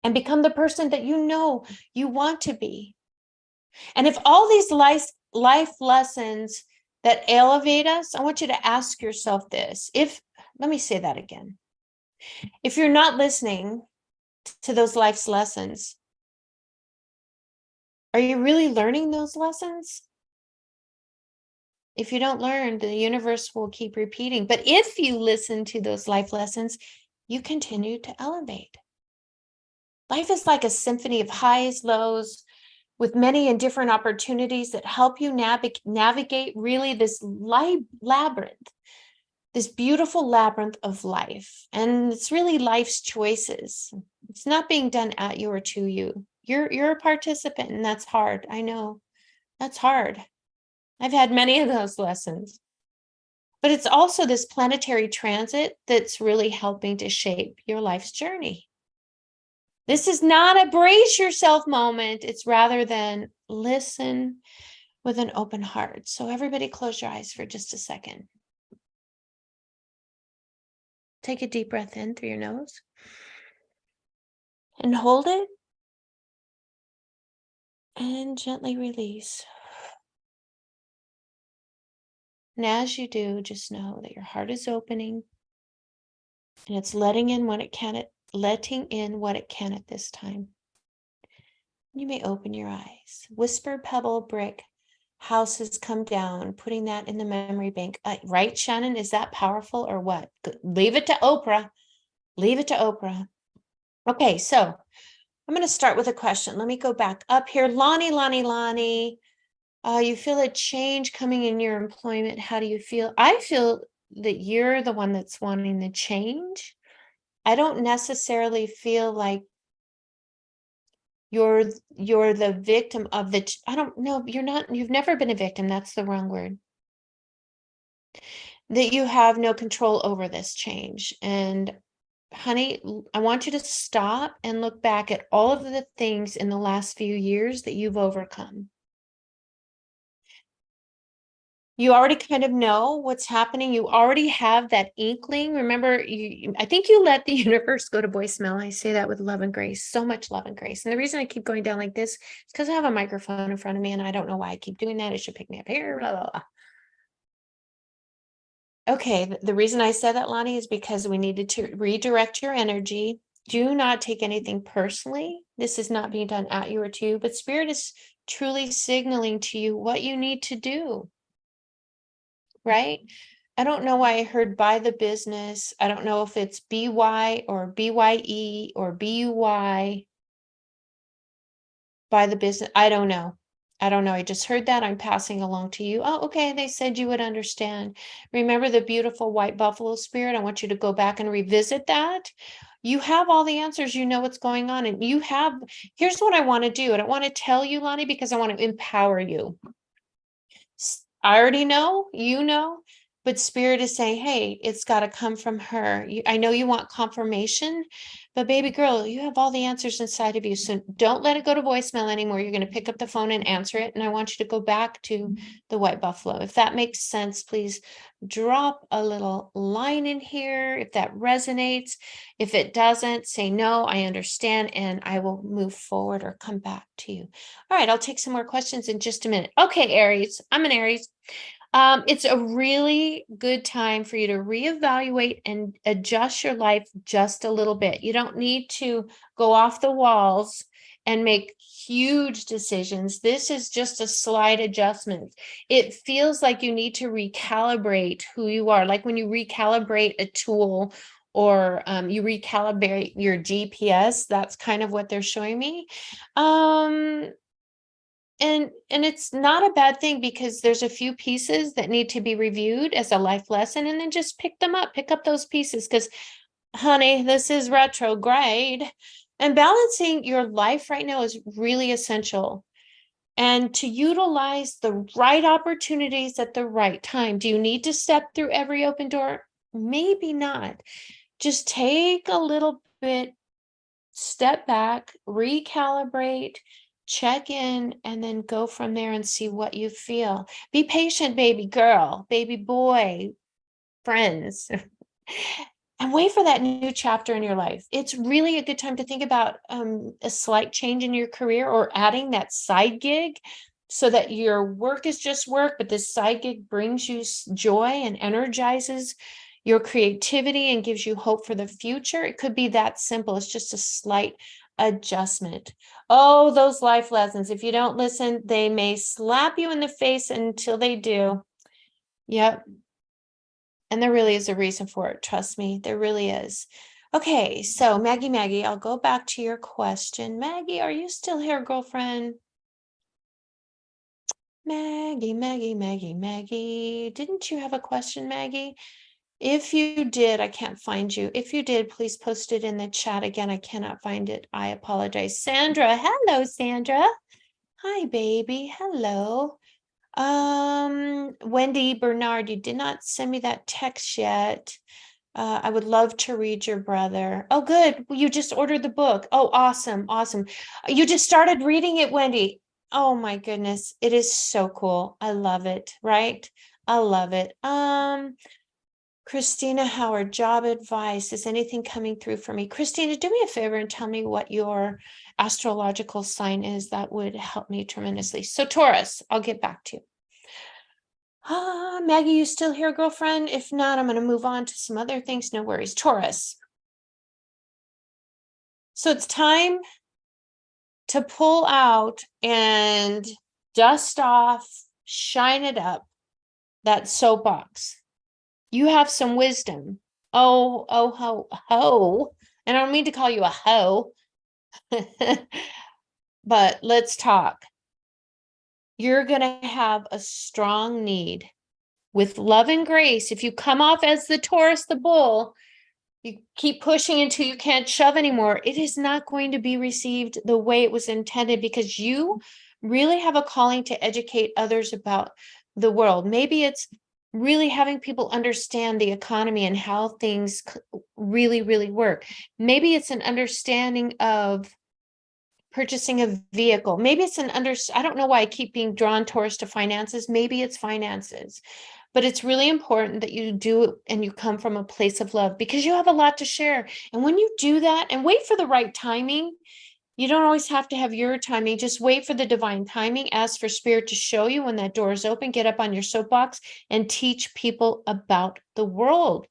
and become the person that you know you want to be. And if all these life lessons that elevate us, I want you to ask yourself this. Let me say that again. If you're not listening to those life's lessons, are you really learning those lessons? If you don't learn, the universe will keep repeating. But if you listen to those life lessons, you continue to elevate. Life is like a symphony of highs, lows, with many and different opportunities that help you navigate really this labyrinth, this beautiful labyrinth of life. And it's really life's choices. It's not being done at you or to you. You're a participant, and that's hard. I know that's hard. I've had many of those lessons. But it's also this planetary transit that's really helping to shape your life's journey. This is not a brace yourself moment. It's rather than listen with an open heart. So everybody close your eyes for just a second. Take a deep breath in through your nose and hold it and gently release. And as you do, just know that your heart is opening and it's letting in what it can at this time. You may open your eyes. Whisper, pebble, brick, houses come down, putting that in the memory bank. Right, Shannon? Is that powerful or what? Leave it to Oprah. Leave it to Oprah. Okay, so I'm going to start with a question. Let me go back up here. Lonnie. You feel a change coming in your employment. How do you feel? I feel that you're the one that's wanting the change. I don't necessarily feel like you're the victim of I don't know, you've never been a victim. That's the wrong word. That you have no control over this change. And honey, I want you to stop and look back at all of the things in the last few years that you've overcome. You already kind of know what's happening. You already have that inkling. Remember, I think you let the universe go to voicemail. I say that with love and grace, so much love and grace. And the reason I keep going down like this is because I have a microphone in front of me and I don't know why I keep doing that. It should pick me up here, blah, blah, blah. Okay, the reason I said that, Lonnie, is because we needed to redirect your energy. Do not take anything personally. This is not being done at you or to you, but Spirit is truly signaling to you what you need to do. Right? I don't know why I heard buy the business. I don't know if it's BY or BYE or BUY. Buy the business. I don't know. I just heard that. I'm passing along to you. Oh, okay. They said you would understand. Remember the beautiful white buffalo spirit? I want you to go back and revisit that. You have all the answers. You know what's going on. And here's what I want to do. And I want to tell you, Lonnie, because I want to empower you. I already know, but Spirit is saying, hey, it's got to come from her. I know you want confirmation, but baby girl, you have all the answers inside of you. So don't let it go to voicemail anymore. You're going to pick up the phone and answer it. And I want you to go back to the white buffalo. If that makes sense, please drop a little line in here if that resonates. If it doesn't, say no, I understand, and I will move forward or come back to you. All right, I'll take some more questions in just a minute. Okay, Aries, I'm an Aries. It's a really good time for you to reevaluate and adjust your life just a little bit. You don't need to go off the walls and make huge decisions. This is just a slight adjustment. It feels like you need to recalibrate who you are, like when you recalibrate a tool or you recalibrate your GPS. That's kind of what they're showing me. And it's not a bad thing because there's a few pieces that need to be reviewed as a life lesson, and then just pick up those pieces, because honey, this is retrograde, and balancing your life right now is really essential. And to utilize the right opportunities at the right time. Do you need to step through every open door? Maybe not. Just take a little bit, step back, recalibrate, check in, and then go from there and see what you feel. Be patient, baby girl, baby boy, friends, and wait for that new chapter in your life. It's really a good time to think about a slight change in your career or adding that side gig so that your work is just work, but this side gig brings you joy and energizes your creativity and gives you hope for the future. It could be that simple. It's just a slight adjustment. Oh, those life lessons. If you don't listen, they may slap you in the face until they do. Yep. And there really is a reason for it. Trust me, there really is. Okay, so Maggie, I'll go back to your question. Maggie, are you still here, girlfriend? Maggie. Didn't you have a question, Maggie? If you did, I can't find you. If you did, please post it in the chat again. I cannot find it. I apologize. Sandra, hello, Sandra. Hi, baby. Hello. Wendy Bernard, you did not send me that text yet. I would love to read your brother. Oh, good. Well, you just ordered the book. Oh, awesome. You just started reading it, Wendy. Oh my goodness. It is so cool. I love it, right? I love it. Christina Howard, job advice. Is anything coming through for me? Christina, do me a favor and tell me what your astrological sign is. That would help me tremendously. So Taurus, I'll get back to you. Maggie, you still here, girlfriend? If not, I'm going to move on to some other things. No worries. Taurus. So it's time to pull out and dust off, shine it up, that soapbox. You have some wisdom. Ho. And I don't mean to call you a hoe, but let's talk. You're going to have a strong need with love and grace. If you come off as the Taurus, the bull, you keep pushing until you can't shove anymore, it is not going to be received the way it was intended, because you really have a calling to educate others about the world. Maybe it's really having people understand the economy and how things really work. Maybe it's an understanding of purchasing a vehicle. Maybe it's I don't know why I keep being drawn towards to finances. Maybe it's finances, but it's really important that you do it and you come from a place of love, because you have a lot to share. And when you do that and wait for the right timing, you don't always have to have your timing. Just wait for the divine timing. Ask for spirit to show you when that door is open. Get up on your soapbox and teach people about the world.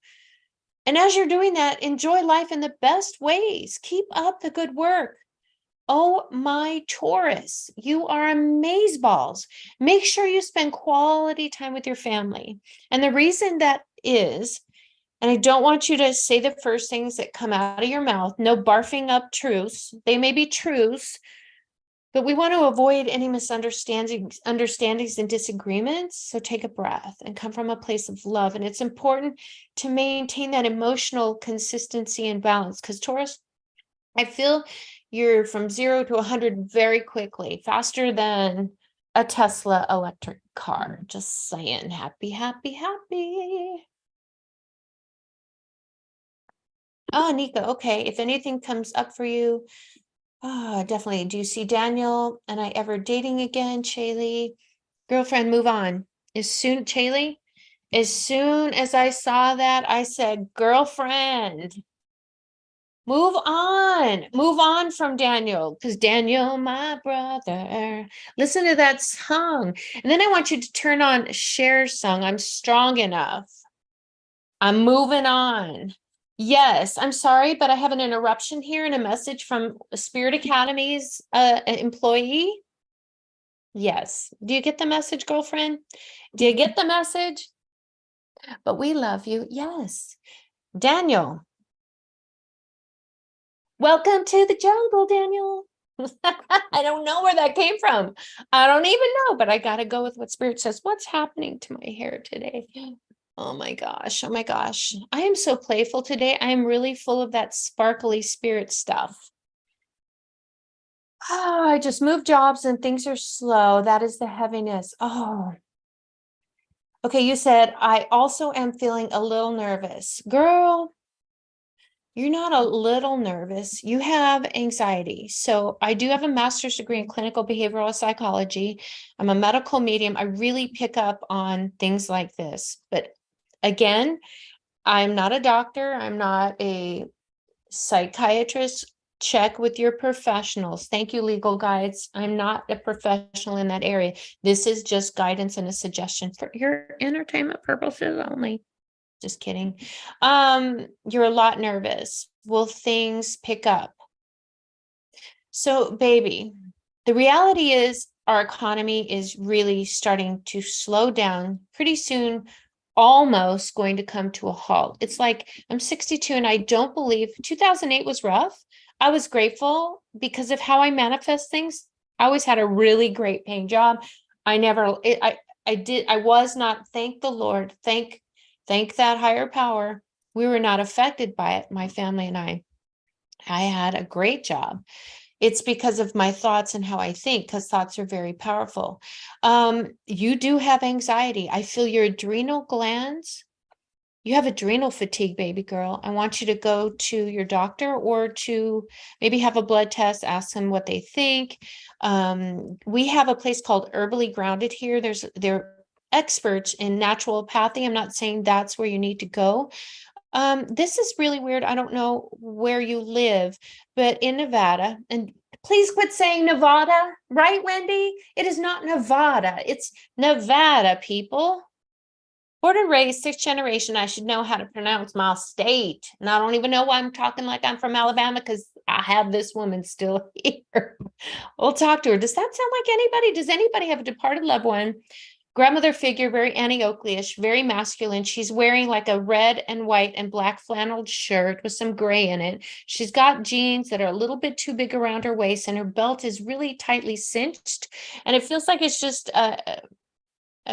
And as you're doing that, enjoy life in the best ways. Keep up the good work. Oh, my Taurus, you are amazeballs. Make sure you spend quality time with your family. And the reason that is, and I don't want you to say the first things that come out of your mouth, no barfing up truths. They may be truths, but we want to avoid any misunderstandings, and disagreements. So take a breath and come from a place of love. And it's important to maintain that emotional consistency and balance, because Taurus, I feel you're from 0 to 100 very quickly, faster than a Tesla electric car. Just saying. Happy. Oh, Nika. Okay. If anything comes up for you, definitely. Do you see Daniel and I ever dating again? Shaylee, girlfriend, move on. Shaylee, as soon as I saw that, I said, girlfriend, Move on from Daniel, because Daniel, my brother, listen to that song. And then I want you to turn on Cher's song, I'm Strong Enough. I'm moving on. Yes, I'm sorry, but I have an interruption here and a message from Spirit Academy's employee. Yes. Do you get the message, girlfriend? Do you get the message? But we love you. Yes. Daniel. Welcome to the jungle, Daniel. I don't know where that came from. I don't even know, but I got to go with what Spirit says. What's happening to my hair today? Oh my gosh. Oh my gosh. I am so playful today. I am really full of that sparkly spirit stuff. Oh, I just moved jobs and things are slow. That is the heaviness. Oh, okay. You said, I also am feeling a little nervous. Girl, you're not a little nervous. You have anxiety. So I do have a master's degree in clinical behavioral psychology. I'm a medical medium. I really pick up on things like this. But again, I'm not a doctor. I'm not a psychiatrist. Check with your professionals. Thank you, legal guides. I'm not a professional in that area. This is just guidance and a suggestion for your entertainment purposes only. Just kidding. You're a lot nervous. Will things pick up? So, baby, the reality is our economy is really starting to slow down pretty soon, almost going to come to a halt. It's like I'm 62 and I don't believe 2008 was rough. I was grateful because of how I manifest things. I always had a really great paying job. I never, I was not, thank the Lord, thank that higher power. We were not affected by it, my family and I. I had a great job. It's because of my thoughts and how I think, because thoughts are very powerful. You do have anxiety. I feel your adrenal glands. You have adrenal fatigue, baby girl. I want you to go to your doctor or to maybe have a blood test, ask them what they think. We have a place called Herbally Grounded here. They're experts in naturopathy. I'm not saying that's where you need to go. This is really weird. I don't know where you live, but in Nevada, and please quit saying Nevada, right, Wendy? It is not Nevada. It's Nevada, people. Born and raised, sixth generation. I should know how to pronounce my state. And I don't even know why I'm talking like I'm from Alabama, because I have this woman still here. We'll talk to her. Does that sound like anybody? Does anybody have a departed loved one? Grandmother figure, very Annie Oakley-ish, very masculine. She's wearing like a red and white and black flannel shirt with some gray in it. She's got jeans that are a little bit too big around her waist, and her belt is really tightly cinched. And it feels like it's just a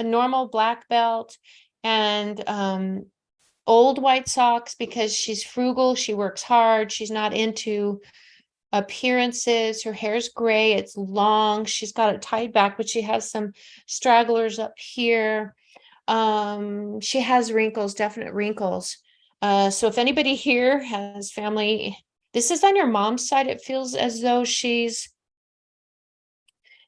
normal black belt and old white socks, because she's frugal. She works hard. She's not into appearances. Her hair's gray, it's long, she's got it tied back, but she has some stragglers up here. She has wrinkles, definite wrinkles. So if anybody here has family, this is on your mom's side, it feels as though she's,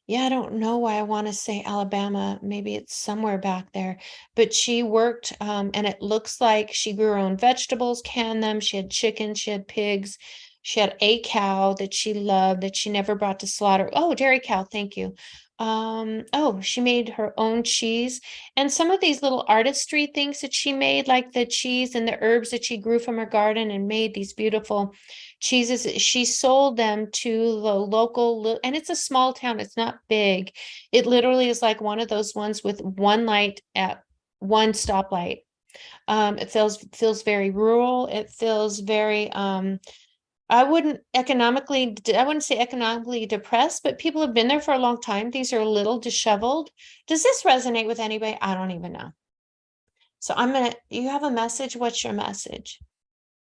yeah, I don't know why I want to say Alabama. Maybe it's somewhere back there. But she worked, and it looks like she grew her own vegetables, canned them. She had chickens, she had pigs. She had a cow that she loved that she never brought to slaughter. Oh, dairy cow, thank you. Oh, she made her own cheese. And some of these little artistry things that she made, like the cheese and the herbs that she grew from her garden and made these beautiful cheeses, she sold them to the local, and it's a small town, it's not big. It literally is like one of those ones with one light at one stoplight. It feels very rural. It feels very I wouldn't say economically depressed, but people have been there for a long time. These are a little disheveled. Does this resonate with anybody? I don't even know. So you have a message. What's your message?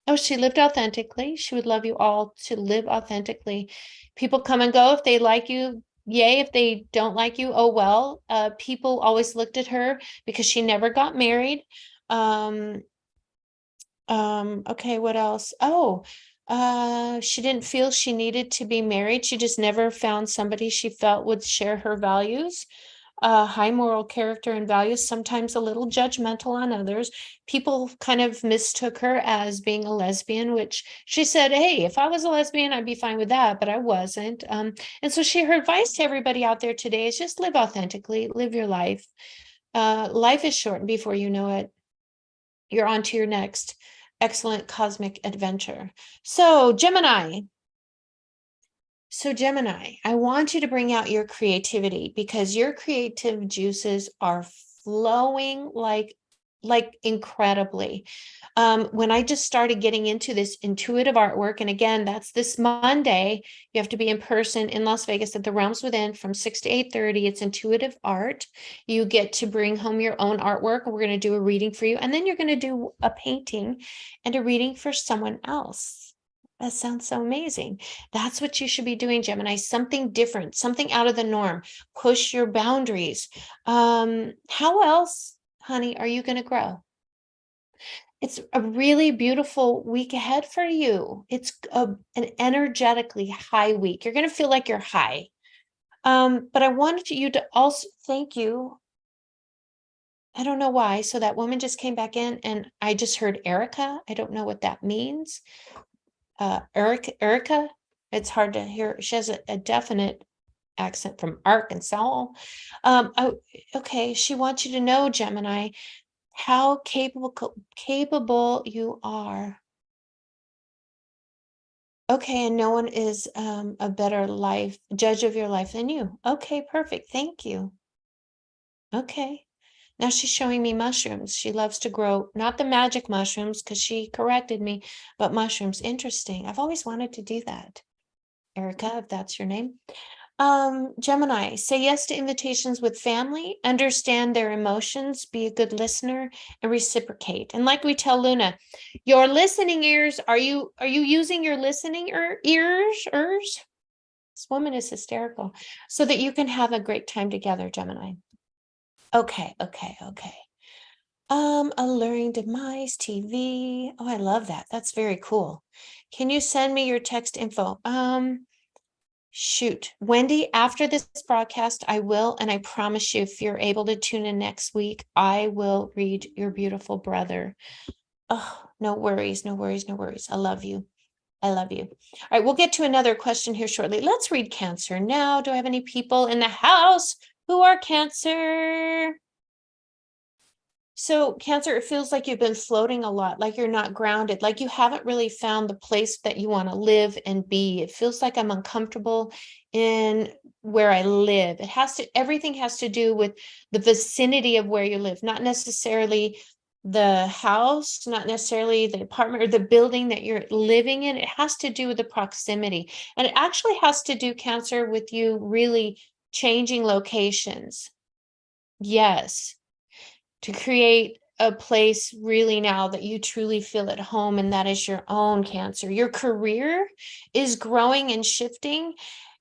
Oh, she lived authentically. She would love you all to live authentically. People come and go. If they like you, yay. If they don't like you, oh well. People always looked at her because she never got married. Okay, what else? Oh, she didn't feel she needed to be married. She just never found somebody she felt would share her values. high moral character and values, sometimes a little judgmental on others. People kind of mistook her as being a lesbian, which she said, hey, if I was a lesbian, I'd be fine with that, but I wasn't. And so her advice to everybody out there today is just live authentically, live your life. Life is short, and before you know it, you're on to your next excellent cosmic adventure. So Gemini, I want you to bring out your creativity, because your creative juices are flowing like incredibly. When I just started getting into this intuitive artwork, and again, that's this Monday, you have to be in person in Las Vegas at the Realms Within from 6 to 8:30. It's intuitive art. You get to bring home your own artwork, and we're going to do a reading for you. And then you're going to do a painting and a reading for someone else. That sounds so amazing. That's what you should be doing, Gemini. Something different, something out of the norm. Push your boundaries. How else, honey, are you going to grow? It's a really beautiful week ahead for you. It's an energetically high week. You're going to feel like you're high. But I wanted you to also thank you. I don't know why. So that woman just came back in, and I just heard Erica. I don't know what that means. Erica, it's hard to hear. She has a definite accent from Arkansas. Okay, she wants you to know, Gemini, how capable you are. Okay, and no one is a better judge of your life than you. Okay, perfect. Thank you. Okay. Now she's showing me mushrooms. She loves to grow, not the magic mushrooms, because she corrected me, but mushrooms. Interesting. I've always wanted to do that. Erica, if that's your name. Gemini, say yes to invitations with family, understand their emotions, be a good listener, and reciprocate. And like we tell Luna, your listening ears, are you using your listening ears? This woman is hysterical. So that you can have a great time together, Gemini. Okay. Alluring demise TV. Oh, I love that. That's very cool. Can you send me your text info? Shoot, Wendy, after this broadcast, I will, and I promise you, if you're able to tune in next week, I will read your beautiful brother. Oh, no worries. I love you. All right, we'll get to another question here shortly. Let's read Cancer now. Do I have any people in the house who are Cancer? So Cancer, it feels like you've been floating a lot, like you're not grounded, like you haven't really found the place that you want to live and be. It feels like I'm uncomfortable in where I live. Everything has to do with the vicinity of where you live, not necessarily the house, not necessarily the apartment or the building that you're living in. It has to do with the proximity. And it actually has to do, Cancer, with you really changing locations. Yes, to create a place really now that you truly feel at home, and that is your own, Cancer. Your career is growing and shifting,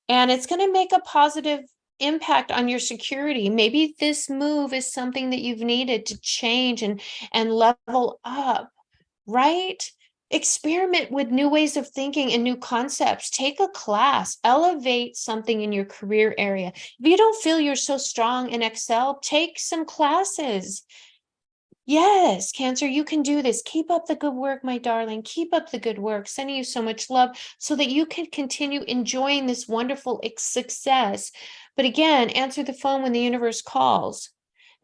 and it's going to make a positive impact on your security. Maybe this move is something that you've needed to change and level up, right? Experiment with new ways of thinking and new concepts. Take a class, elevate something in your career area. If you don't feel you're so strong in Excel, take some classes. Yes, Cancer, you can do this. Keep up the good work, my darling. Keep up the good work. Sending you so much love so that you can continue enjoying this wonderful success. But again, answer the phone when the universe calls.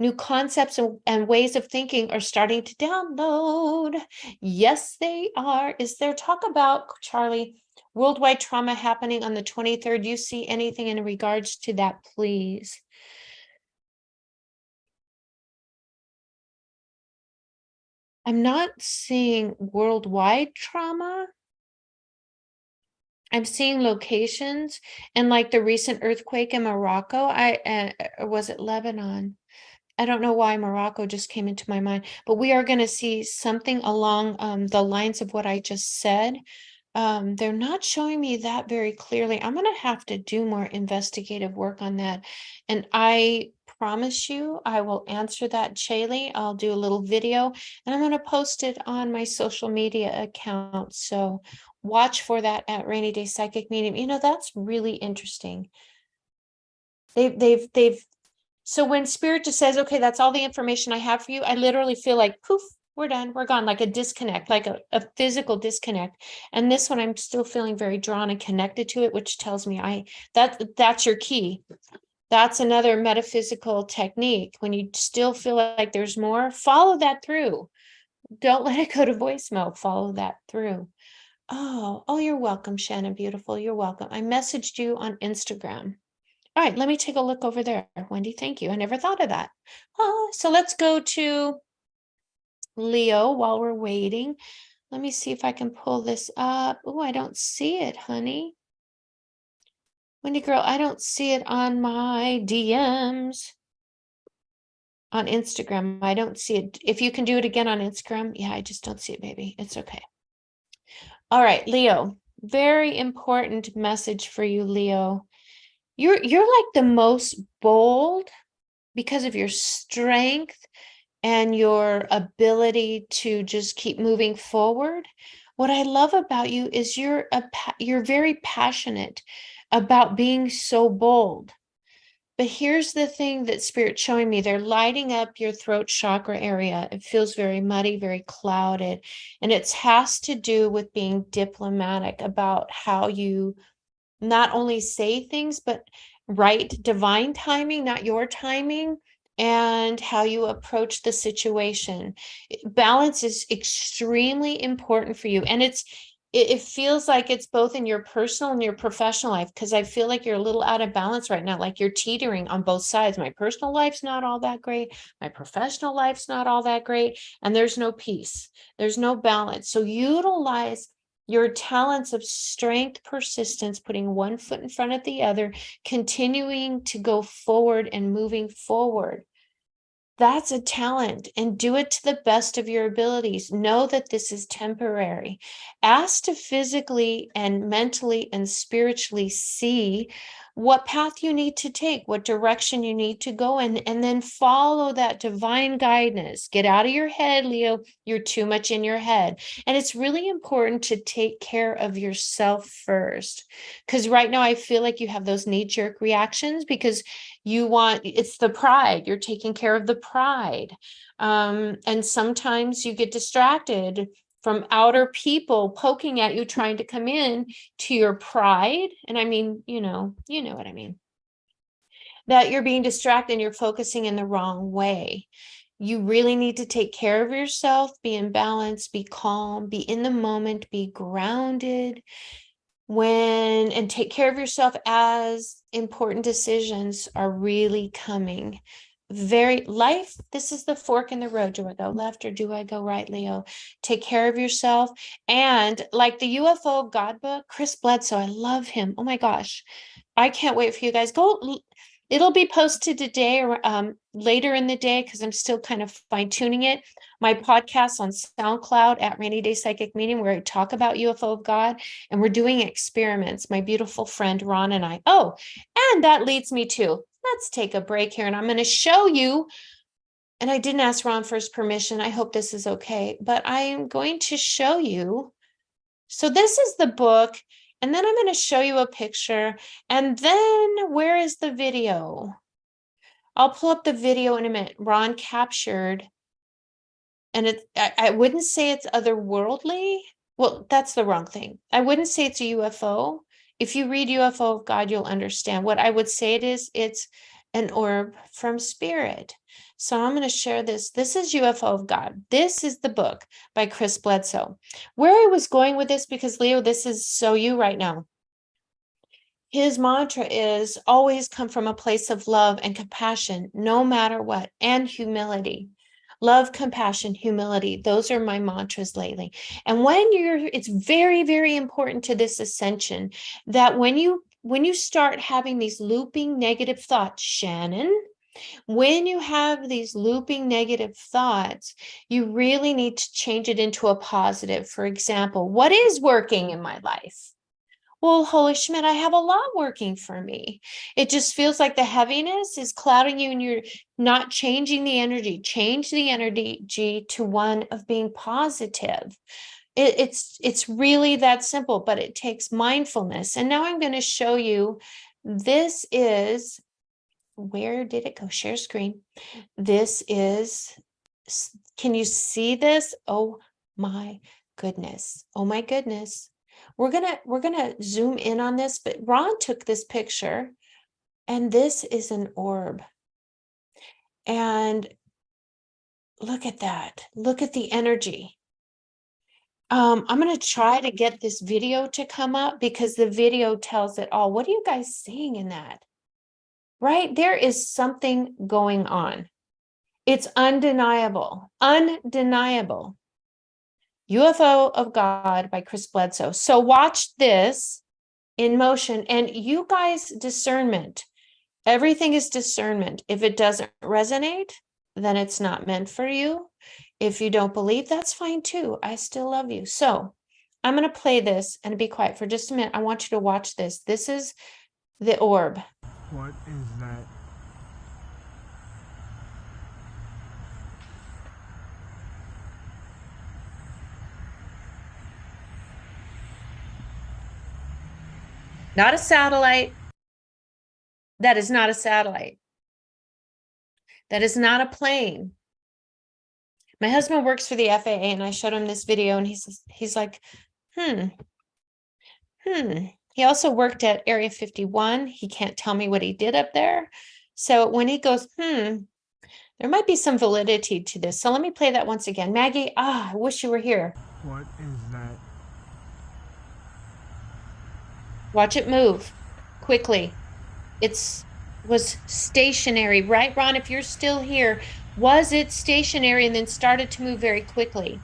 New concepts and ways of thinking are starting to download. Yes, they are. Is there talk about, Charlie, worldwide trauma happening on the 23rd? Do you see anything in regards to that, please? I'm not seeing worldwide trauma. I'm seeing locations, and like the recent earthquake in Morocco. Or was it Lebanon? I don't know why Morocco just came into my mind, but we are going to see something along the lines of what I just said. They're not showing me that very clearly. I'm going to have to do more investigative work on that. And I promise you, I will answer that, Shaylee. I'll do a little video, and I'm going to post it on my social media account. So watch for that at Rainy Day Psychic Medium. That's really interesting. They've So when spirit just says, okay, that's all the information I have for you, I literally feel like poof, we're done, we're gone, like a disconnect, like a physical disconnect. And this one, I'm still feeling very drawn and connected to it, which tells me that's your key. That's another metaphysical technique. When you still feel like there's more, follow that through. Don't let it go to voicemail. Follow that through. Oh, you're welcome, Shannon. Beautiful. You're welcome. I messaged you on Instagram. All right, let me take a look over there. Wendy, thank you. I never thought of that. So let's go to Leo while we're waiting. Let me see if I can pull this up. Oh, I don't see it, honey. Wendy girl, I don't see it on my DMs. On Instagram, I don't see it. If you can do it again on Instagram, yeah, I just don't see it, baby. It's okay. All right, Leo, very important message for you, Leo. You're like the most bold because of your strength and your ability to just keep moving forward. What I love about you is you're very passionate about being so bold. But here's the thing that Spirit's showing me. They're lighting up your throat chakra area. It feels very muddy, very clouded. And it has to do with being diplomatic about how you not only say things, but right divine timing, not your timing, and how you approach the situation. Balance is extremely important for you. And it feels like it's both in your personal and your professional life, because I feel like you're a little out of balance right now, like you're teetering on both sides. My personal life's not all that great. My professional life's not all that great. And there's no peace. There's no balance. So utilize your talents of strength, persistence, putting one foot in front of the other, continuing to go forward and moving forward. That's a talent, and do it to the best of your abilities. Know that this is temporary. Ask to physically and mentally and spiritually see what path you need to take, what direction you need to go in, and then follow that divine guidance. Get out of your head, Leo. You're too much in your head. And it's really important to take care of yourself first. Because right now I feel like you have those knee-jerk reactions because it's the pride. You're taking care of the pride. And sometimes you get distracted from outer people poking at you, trying to come in to your pride. And I mean, you know what I mean, that you're being distracted and you're focusing in the wrong way. You really need to take care of yourself, be in balance, be calm, be in the moment, be grounded, and take care of yourself as important decisions are really coming. This is the fork in the road. Do I go left or do I go right, Leo? Take care of yourself. And like the UFO of God book, Chris Bledsoe, I love him. Oh my gosh. I can't wait for you guys. It'll be posted today or later in the day, because I'm still kind of fine tuning it. My podcast on SoundCloud at Rainy Day Psychic Medium, where I talk about UFO of God, and we're doing experiments. My beautiful friend Ron and I. Oh, and that leads me to, let's take a break here, and I'm going to show you. And I didn't ask Ron for his permission. I hope this is okay, but I am going to show you. So this is the book. And then I'm going to show you a picture. And then where is the video? I'll pull up the video in a minute. Ron captured. And I wouldn't say it's otherworldly. Well, that's the wrong thing. I wouldn't say it's a UFO. If you read UFO of God, you'll understand. What I would say it's an orb from spirit. So I'm going to share this. This is UFO of God. This is the book by Chris Bledsoe. Where I was going with this, because Leo, this is so you right now. His mantra is always come from a place of love and compassion, no matter what, and humility. Love, compassion, humility. Those are my mantras lately. And it's very, very important to this ascension that when you start having these looping negative thoughts, Shannon, when you have these looping negative thoughts, you really need to change it into a positive. For example, what is working in my life? Well, holy Schmidt, I have a lot working for me. It just feels like the heaviness is clouding you and you're not changing the energy. Change the energy to one of being positive. It's really that simple, but it takes mindfulness. And now I'm going to show you, this is where did it go? Share screen. This is, can you see this? Oh my goodness. Oh my goodness. We're gonna zoom in on this, but Ron took this picture and this is an orb. And look at that. Look at the energy. I'm going to try to get this video to come up because the video tells it all. What are you guys seeing in that? Right? There is something going on. It's undeniable, undeniable. UFO of God by Chris Bledsoe. So watch this in motion and you guys, discernment. Everything is discernment. If it doesn't resonate, then it's not meant for you. If you don't believe, that's fine too. I still love you. So I'm going to play this and be quiet for just a minute. I want you to watch this. This is the orb. What is that? Not a satellite. That is not a satellite. That is not a plane. My husband works for the FAA and I showed him this video and he's like, He also worked at Area 51. He can't tell me what he did up there. So when he goes, there might be some validity to this. So let me play that once again. Maggie, I wish you were here. What is that? Watch it move quickly. Was stationary, right, Ron? If you're still here, was it stationary and then started to move very quickly?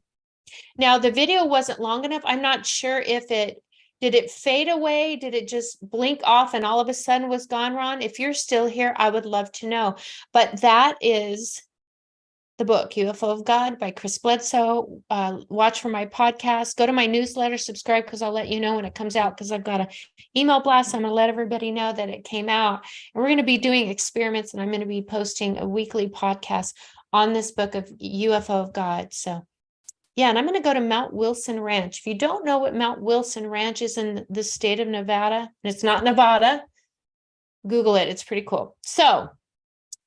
Now, the video wasn't long enough. I'm not sure if did it fade away? Did it just blink off and all of a sudden was gone, Ron? If you're still here, I would love to know. But that is the book, UFO of God by Chris Bledsoe. Watch for my podcast. Go to my newsletter, subscribe, because I'll let you know when it comes out, because I've got an email blast. I'm going to let everybody know that it came out. And we're going to be doing experiments, and I'm going to be posting a weekly podcast on this book of UFO of God. So, yeah, and I'm going to go to Mount Wilson Ranch. If you don't know what Mount Wilson Ranch is in the state of Nevada, and it's not Nevada, Google it. It's pretty cool. So,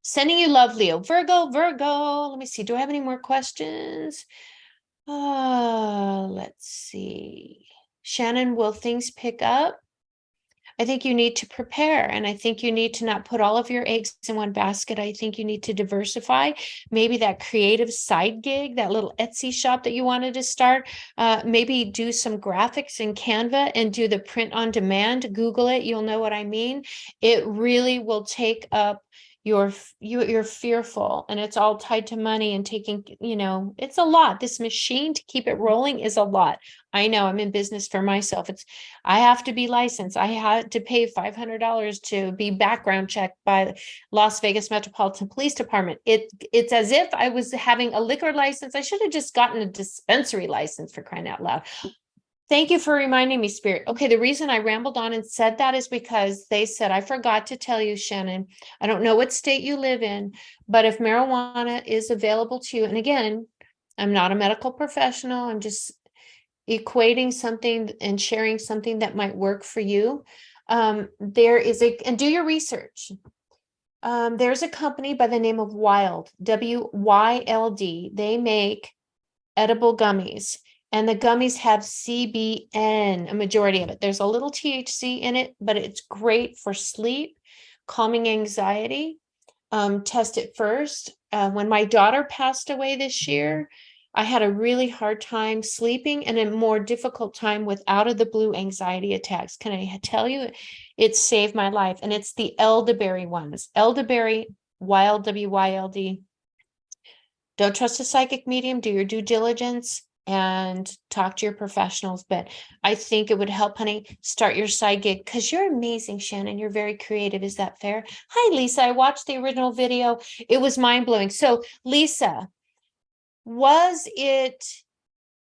sending you love, Leo. Virgo. Let me see. Do I have any more questions? Let's see. Shannon, will things pick up? I think you need to prepare, and I think you need to not put all of your eggs in one basket. I think you need to diversify. Maybe that creative side gig, that little Etsy shop that you wanted to start, maybe do some graphics in Canva and do the print on demand. Google it. You'll know what I mean. It really will take up you're fearful, and it's all tied to money and taking, it's a lot. This machine to keep it rolling is a lot. I know, I'm in business for myself. I have to be licensed. I had to pay $500 to be background checked by Las Vegas Metropolitan Police Department. It's as if I was having a liquor license. I should have just gotten a dispensary license, for crying out loud. Thank you for reminding me, Spirit. Okay, the reason I rambled on and said that is because they said, I forgot to tell you, Shannon, I don't know what state you live in, but if marijuana is available to you, and again, I'm not a medical professional, I'm just equating something and sharing something that might work for you. There is and do your research. There's a company by the name of Wild, WYLD. They make edible gummies. And the gummies have CBN, a majority of it. There's a little THC in it, but it's great for sleep, calming anxiety. Test it first. When my daughter passed away this year, I had a really hard time sleeping and a more difficult time with out of the blue anxiety attacks. Can I tell you, it saved my life. And it's the elderberry ones. Elderberry, Wild, WYLD. Don't trust a psychic medium. Do your due diligence and talk to your professionals. But I think it would help, honey, start your side gig, because you're amazing, Shannon. You're very creative. Is that fair? Hi, Lisa. I watched the original video. It was mind-blowing. So, Lisa, was it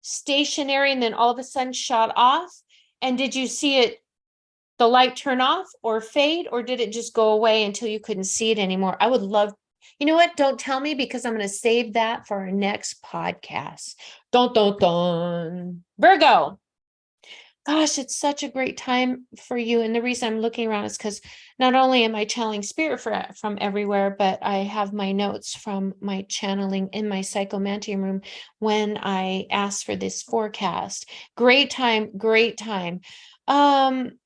stationary and then all of a sudden shot off? And did you see the light turn off or fade, or did it just go away until you couldn't see it anymore? I would love, you know what? Don't tell me, because I'm going to save that for our next podcast. Dun, dun, dun. Virgo. Gosh, it's such a great time for you. And the reason I'm looking around is because not only am I channeling spirit from everywhere, but I have my notes from my channeling in my psychomantium room when I asked for this forecast. Great time, great time. Um,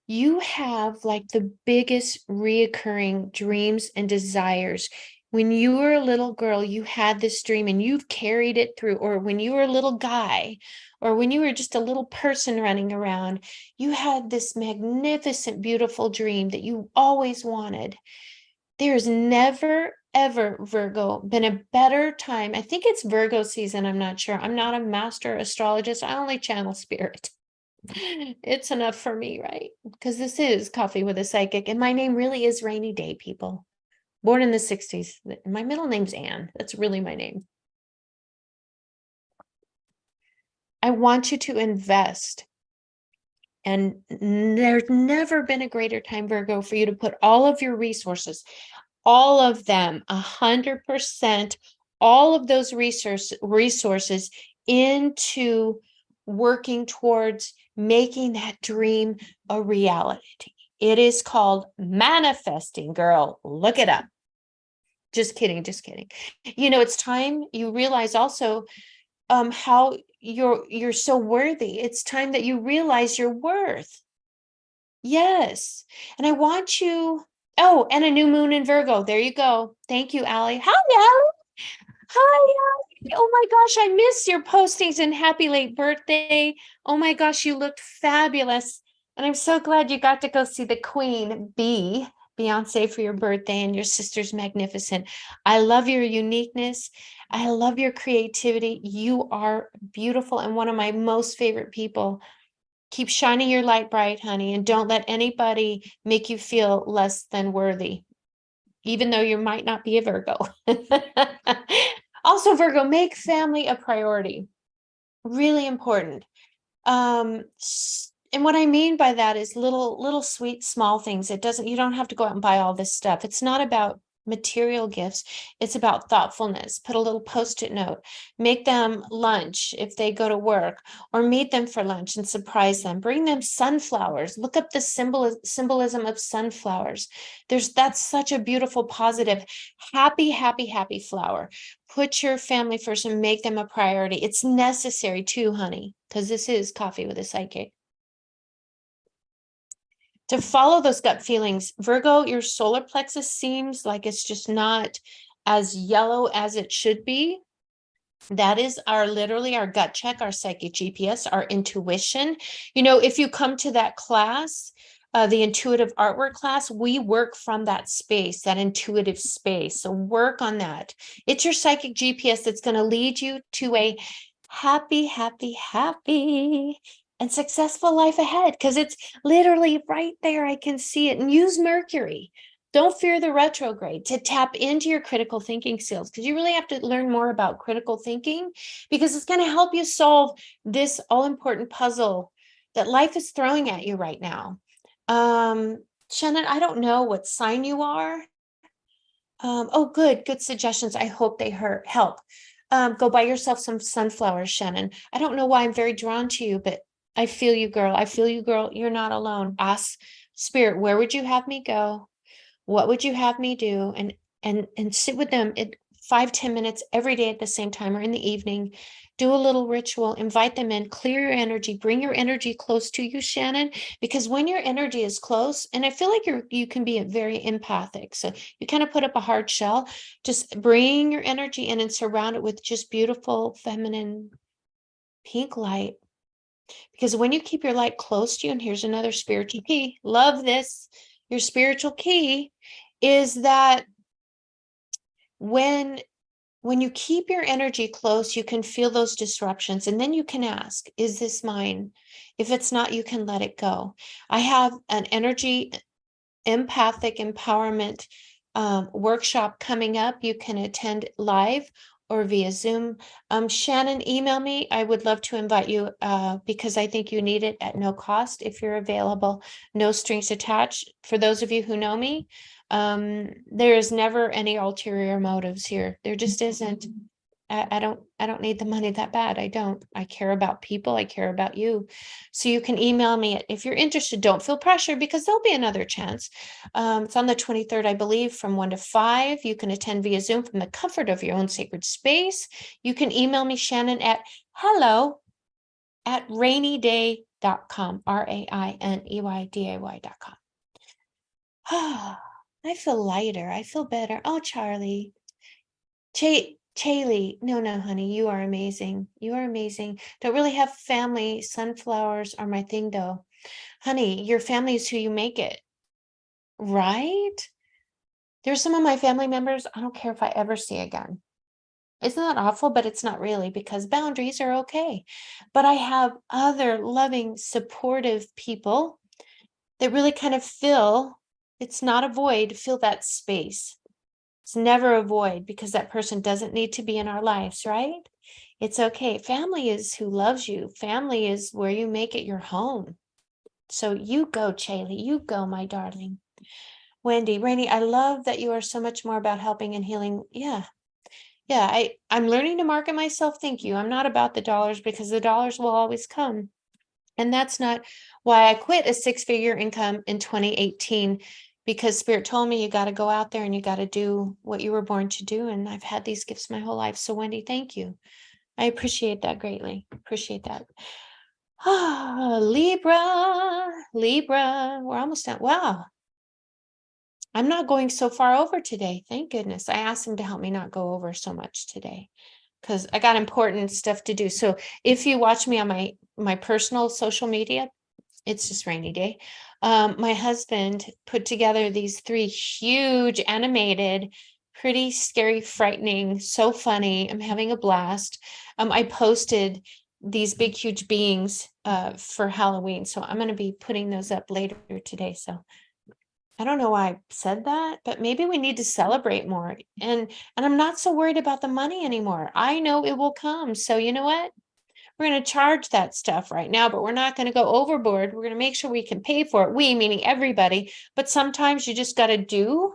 you have like the biggest reoccurring dreams and desires. When you were a little girl, you had this dream and you've carried it through, or when you were a little guy, or when you were just a little person running around, you had this magnificent, beautiful dream that you always wanted. There's never, ever, Virgo, been a better time. I think it's Virgo season. I'm not sure. I'm not a master astrologist. I only channel spirit. It's enough for me, right? Because this is Coffee with a Psychic, and my name really is Rainy Day, people. Born in the 60s. My middle name's Anne. That's really my name. I want you to invest. And there's never been a greater time, Virgo, for you to put all of your resources, all of them, 100%, all of those resources into working towards making that dream a reality. It is called manifesting, girl. Look it up. Just kidding, just kidding. You know, it's time you realize also how you're so worthy. It's time that you realize your worth. Yes. And I want you, oh, and a new moon in Virgo. There you go. Thank you, Allie. Hi, Allie. Hi, Allie. Oh my gosh, I miss your postings and happy late birthday. Oh my gosh, you looked fabulous. And I'm so glad you got to go see the Queen Bee, Beyonce, for your birthday, and your sister's magnificent. I love your uniqueness. I love your creativity. You are beautiful and one of my most favorite people. Keep shining your light bright, honey, and don't let anybody make you feel less than worthy, even though you might not be a Virgo. Also, Virgo, make family a priority. Really important. And what I mean by that is little sweet small things. It doesn't, you don't have to go out and buy all this stuff. It's not about material gifts. It's about thoughtfulness. Put a little post-it note, make them lunch if they go to work, or meet them for lunch and surprise them. Bring them sunflowers. Look up the symbolism of sunflowers. That's such a beautiful, positive, happy flower. Put your family first and make them a priority. It's necessary too, honey, because this is Coffee with a Psychic. To follow those gut feelings, Virgo, your solar plexus seems like it's just not as yellow as it should be. That is literally our gut check, our psychic GPS, our intuition. You know, if you come to that class, the intuitive artwork class, we work from that space, that intuitive space. So work on that. It's your psychic GPS that's going to lead you to a happy and successful life ahead, because it's literally right there. I can see it. And use Mercury. Don't fear the retrograde to tap into your critical thinking skills, because you really have to learn more about critical thinking, because it's going to help you solve this all-important puzzle that life is throwing at you right now. Shannon, I don't know what sign you are. Oh, good suggestions. I hope they help. Go buy yourself some sunflowers, Shannon. I don't know why I'm very drawn to you, but I feel you, girl. I feel you, girl. You're not alone. Ask Spirit, where would you have me go? What would you have me do? And sit with them at 5-10 minutes every day at the same time or in the evening. Do a little ritual, invite them in, clear your energy, bring your energy close to you, Shannon, because when your energy is close, and I feel like you can be very empathic. So you kind of put up a hard shell, just bring your energy in and surround it with just beautiful, feminine, pink light. Because when you keep your light close to you, and here's another spiritual key, love this, your spiritual key is that when you keep your energy close, you can feel those disruptions, and then you can ask, is this mine? If it's not, you can let it go. I have an energy empathic empowerment workshop coming up. You can attend live or via Zoom. Shannon, email me. I would love to invite you because I think you need it at no cost if you're available. No strings attached. For those of you who know me, there is never any ulterior motives here. There just isn't. I don't need the money that bad. I don't. I care about people. I care about you. So you can email me if you're interested. Don't feel pressure because there'll be another chance. It's on the 23rd, I believe, from 1 to 5. You can attend via Zoom from the comfort of your own sacred space. You can email me, Shannon, at hello@raineyday.com, RAINEYDAY.com. I feel lighter. I feel better. Oh, Charlie. Chaylee, no, honey, you are amazing. You are amazing. Don't really have family. Sunflowers are my thing, though. Honey, your family is who you make it, right? There's some of my family members I don't care if I ever see again. Isn't that awful? But it's not really, because boundaries are okay. But I have other loving, supportive people that really kind of fill, it's not a void, fill that space. It's never a void because that person doesn't need to be in our lives, right? It's okay. Family is who loves you. Family is where you make it your home. So you go, Chaylee. You go, my darling. Wendy, Rainey, I love that you are so much more about helping and healing. Yeah. I'm learning to market myself. Thank you. I'm not about the dollars because the dollars will always come. And that's not why I quit a 6-figure income in 2018, because Spirit told me you got to go out there and you got to do what you were born to do. And I've had these gifts my whole life. So Wendy, thank you. I appreciate that greatly. Appreciate that. Libra, we're almost done. Wow. I'm not going so far over today. Thank goodness. I asked him to help me not go over so much today because I got important stuff to do. So if you watch me on my personal social media, it's just Rainy Day. My husband put together these 3 huge animated, pretty scary, frightening, so funny. I'm having a blast. I posted these big, huge beings for Halloween. So I'm going to be putting those up later today. So I don't know why I said that, but maybe we need to celebrate more. And I'm not so worried about the money anymore. I know it will come. So you know what? We're going to charge that stuff right now, but we're not going to go overboard. We're going to make sure we can pay for it. We, meaning everybody. But sometimes you just got to do,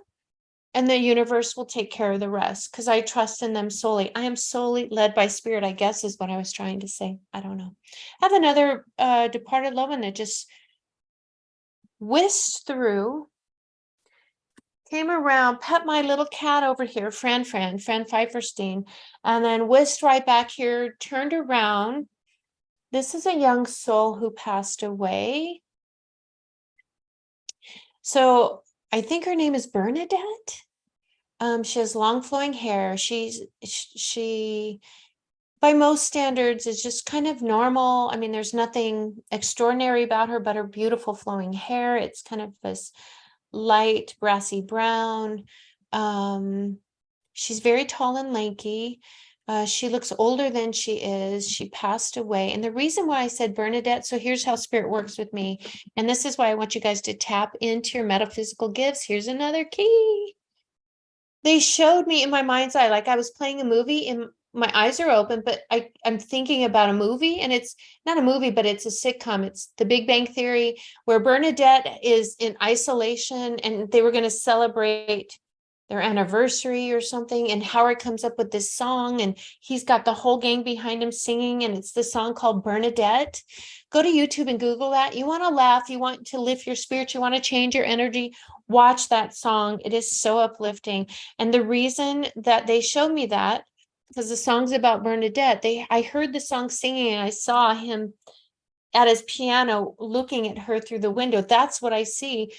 and the universe will take care of the rest because I trust in them solely. I am solely led by spirit, I guess is what I was trying to say. I don't know. I have another departed loved one that just whisked through, came around, pet my little cat over here, Fran Pfeifferstein, and then whisked right back here, turned around. This is a young soul who passed away. So I think her name is Bernadette. She has long flowing hair. She by most standards is just kind of normal. I mean, there's nothing extraordinary about her, but her beautiful flowing hair. It's kind of this light brassy brown. She's very tall and lanky. She looks older than she is. She passed away. And the reason why I said Bernadette, so here's how spirit works with me. And this is why I want you guys to tap into your metaphysical gifts. Here's another key. They showed me in my mind's eye, like I was playing a movie and my eyes are open, but I'm thinking about a movie, and it's not a movie, but it's a sitcom. It's The Big Bang Theory, where Bernadette is in isolation and they were going to celebrate their anniversary or something. And Howard comes up with this song and he's got the whole gang behind him singing. And it's the song called Bernadette. Go to YouTube and Google that. You want to laugh, you want to lift your spirit, you want to change your energy, watch that song. It is so uplifting. And the reason that they showed me that, because the song's about Bernadette, I heard the song singing and I saw him at his piano looking at her through the window. That's what I see.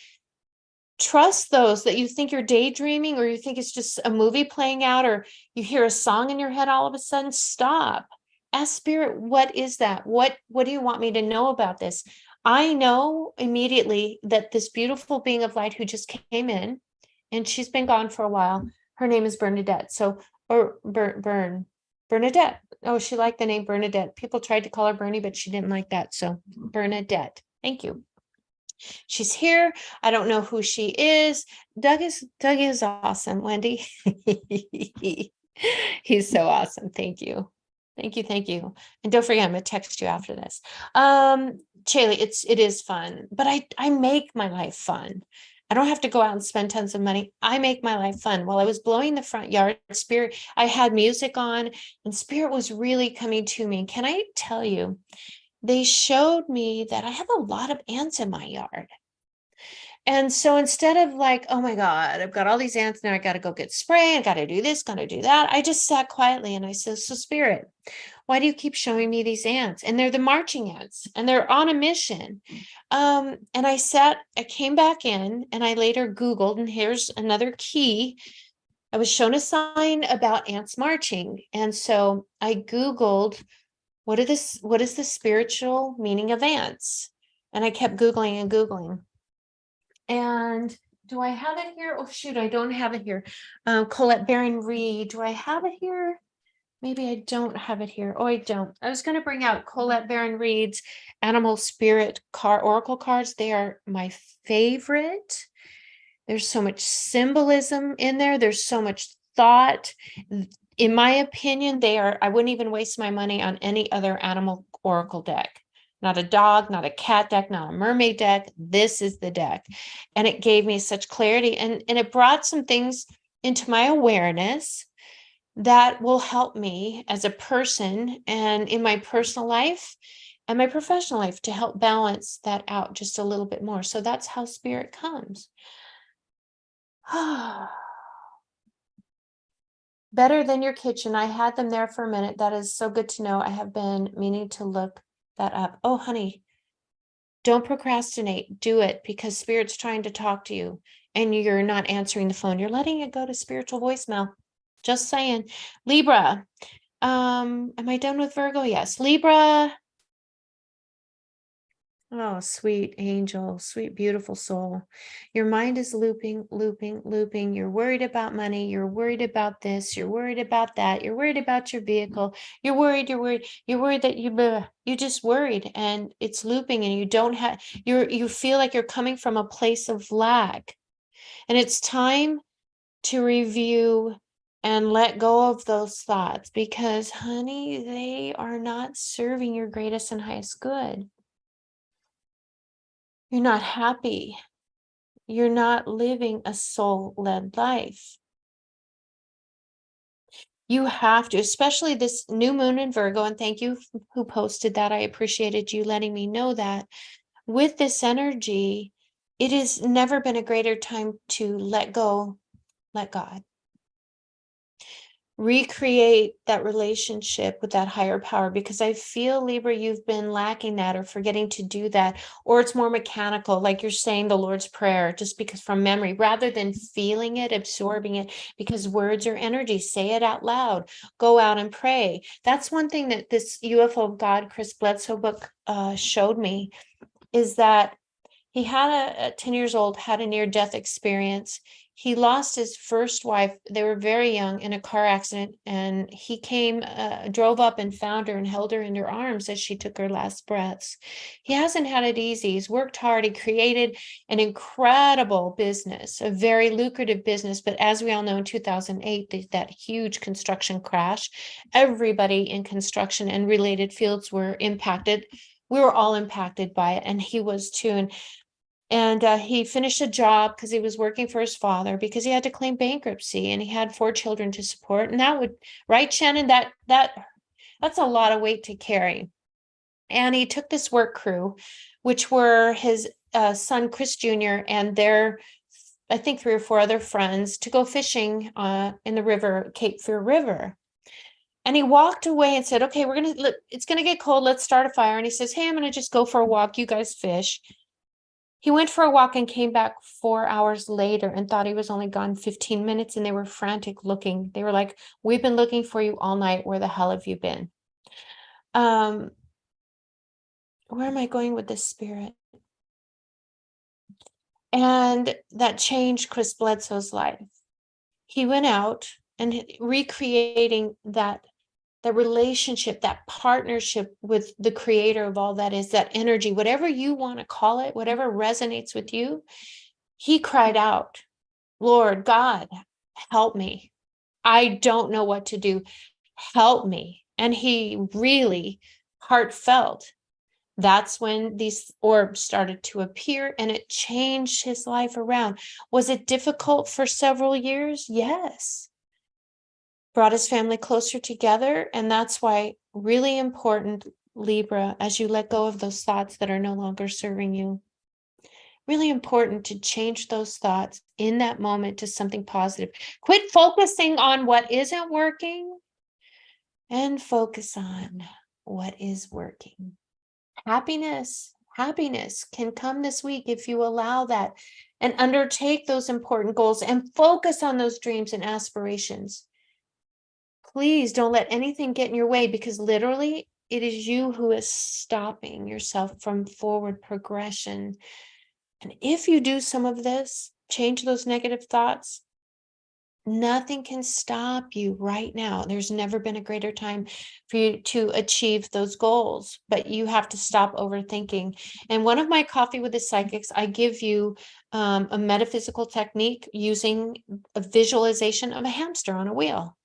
Trust those that you think you're daydreaming, or you think it's just a movie playing out, or you hear a song in your head all of a sudden. Stop. Ask spirit, what is that? What do you want me to know about this? I know immediately that this beautiful being of light who just came in, and she's been gone for a while, her name is Bernadette. So, or Bernadette. Oh, she liked the name Bernadette. People tried to call her Bernie, but she didn't like that. So Bernadette. Thank you. She's here. I don't know who she is. Doug is awesome, Wendy. He's so awesome. Thank you. Thank you. And don't forget, I'm gonna text you after this. Chaylee, it is fun, but I make my life fun. I don't have to go out and spend tons of money. I make my life fun. While I was blowing the front yard, Spirit, I had music on and Spirit was really coming to me. Can I tell you, they showed me that I have a lot of ants in my yard. And so instead of like, oh my God, I've got all these ants now, I got to go get spray, I got to do this, got to do that. I just sat quietly and I said, so Spirit, why do you keep showing me these ants? And they're the marching ants and they're on a mission. And I came back in and I later Googled, and here's another key. I was shown a sign about ants marching. And so I Googled, what is the spiritual meaning of ants? And I kept Googling and Googling. And do I have it here? Oh, shoot, I don't have it here. Colette Baron Reed, do I have it here? Maybe I don't have it here. Oh, I don't. I was going to bring out Colette Baron Reed's Animal Spirit Oracle cards. They are my favorite. There's so much symbolism in there. There's so much thought. In my opinion, I wouldn't even waste my money on any other animal oracle deck. Not a dog, not a cat deck, not a mermaid deck. This is the deck. And it gave me such clarity. And it brought some things into my awareness that will help me as a person and in my personal life and my professional life to help balance that out just a little bit more. So that's how Spirit comes. Better than your kitchen. I had them there for a minute. That is so good to know. I have been meaning to look that up. Oh, honey, don't procrastinate. Do it, because Spirit's trying to talk to you and you're not answering the phone. You're letting it go to spiritual voicemail. Just saying. Libra. Am I done with Virgo? Yes. Libra. Oh, sweet angel, sweet, beautiful soul. Your mind is looping, looping, looping. You're worried about money. You're worried about this. You're worried about that. You're worried about your vehicle. You're worried. You're worried that you just worried, and it's looping, and you don't have, you feel like you're coming from a place of lack. And it's time to review and let go of those thoughts, because honey, they are not serving your greatest and highest good. You're not happy. You're not living a soul-led life. You have to, especially this new moon in Virgo, and thank you who posted that. I appreciated you letting me know that. With this energy, it has never been a greater time to let go, let God. Recreate that relationship with that higher power, because I feel, Libra, you've been lacking that or forgetting to do that, or it's more mechanical, like you're saying the Lord's Prayer just because from memory, rather than feeling it, absorbing it, because words are energy. Say it out loud. Go out and pray. That's one thing that this UFO of God, Chris Bledsoe book showed me, is that he had at 10 years old, had a near-death experience. He lost his first wife. They were very young in a car accident, and he drove up and found her and held her in her arms as she took her last breaths. He hasn't had it easy. He's worked hard. He created an incredible business, a very lucrative business. But as we all know, in 2008, that huge construction crash, everybody in construction and related fields were impacted. We were all impacted by it, and he was too. And he finished a job because he was working for his father, because he had to claim bankruptcy, and he had 4 children to support. And that would, right, Shannon, that's a lot of weight to carry. And he took this work crew, which were his son, Chris Jr., and their, I think, 3 or 4 other friends, to go fishing in the river, Cape Fear River. And he walked away and said, okay, it's going to get cold. Let's start a fire. And he says, hey, I'm going to just go for a walk. You guys fish. He went for a walk and came back 4 hours later and thought he was only gone 15 minutes, and they were frantic looking. They were like, we've been looking for you all night. Where the hell have you been? Where am I going with this, Spirit? And that changed Chris Bledsoe's life. He went out and recreating that relationship, that partnership with the creator of all that is, that energy, whatever you want to call it, whatever resonates with you. He cried out, Lord God, help me. I don't know what to do. Help me. And he really heartfelt That's when these orbs started to appear and it changed his life around. Was it difficult for several years? Yes. Brought his family closer together. And that's why really important, Libra, as you let go of those thoughts that are no longer serving you, really important to change those thoughts in that moment to something positive. Quit focusing on what isn't working and focus on what is working. Happiness can come this week if you allow that and undertake those important goals and focus on those dreams and aspirations. Please don't let anything get in your way, because literally it is you who is stopping yourself from forward progression. And if you do some of this, change those negative thoughts, nothing can stop you right now. There's never been a greater time for you to achieve those goals, but you have to stop overthinking. And one of my Coffee with the Psychics, I give you a metaphysical technique using a visualization of a hamster on a wheel.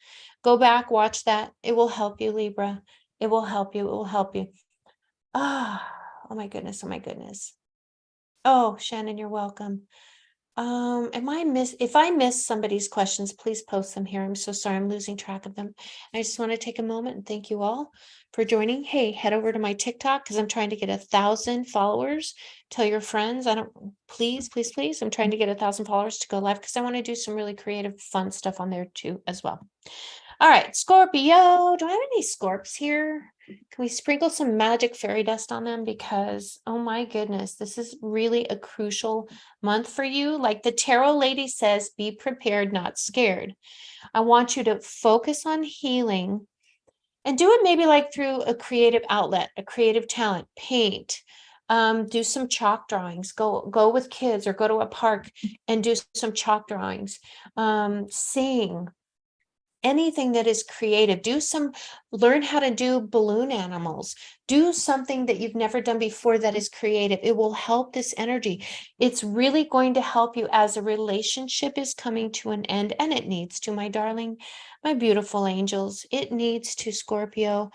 Go back, watch that. It will help you, Libra. It will help you. It will help you. Oh my goodness. Oh my goodness. Oh, Shannon, you're welcome. If I miss somebody's questions, please post them here. I'm so sorry, I'm losing track of them. I just want to take a moment and thank you all for joining. Hey, head over to my TikTok because I'm trying to get 1,000 followers. Tell your friends. Please, I'm trying to get 1,000 followers to go live because I want to do some really creative, fun stuff on there too as well. All right, Scorpio. Do I have any Scorps here? Can we sprinkle some magic fairy dust on them? Because, oh my goodness, this is really a crucial month for you. Like the tarot lady says, be prepared, not scared. I want you to focus on healing and do it maybe like through a creative outlet, a creative talent, paint, do some chalk drawings, go with kids or go to a park and do some chalk drawings, sing, anything that is creative. Learn how to do balloon animals, do something that you've never done before that is creative. It will help this energy. It's really going to help you as a relationship is coming to an end, and it needs to, my darling, my beautiful angels. It needs to, Scorpio.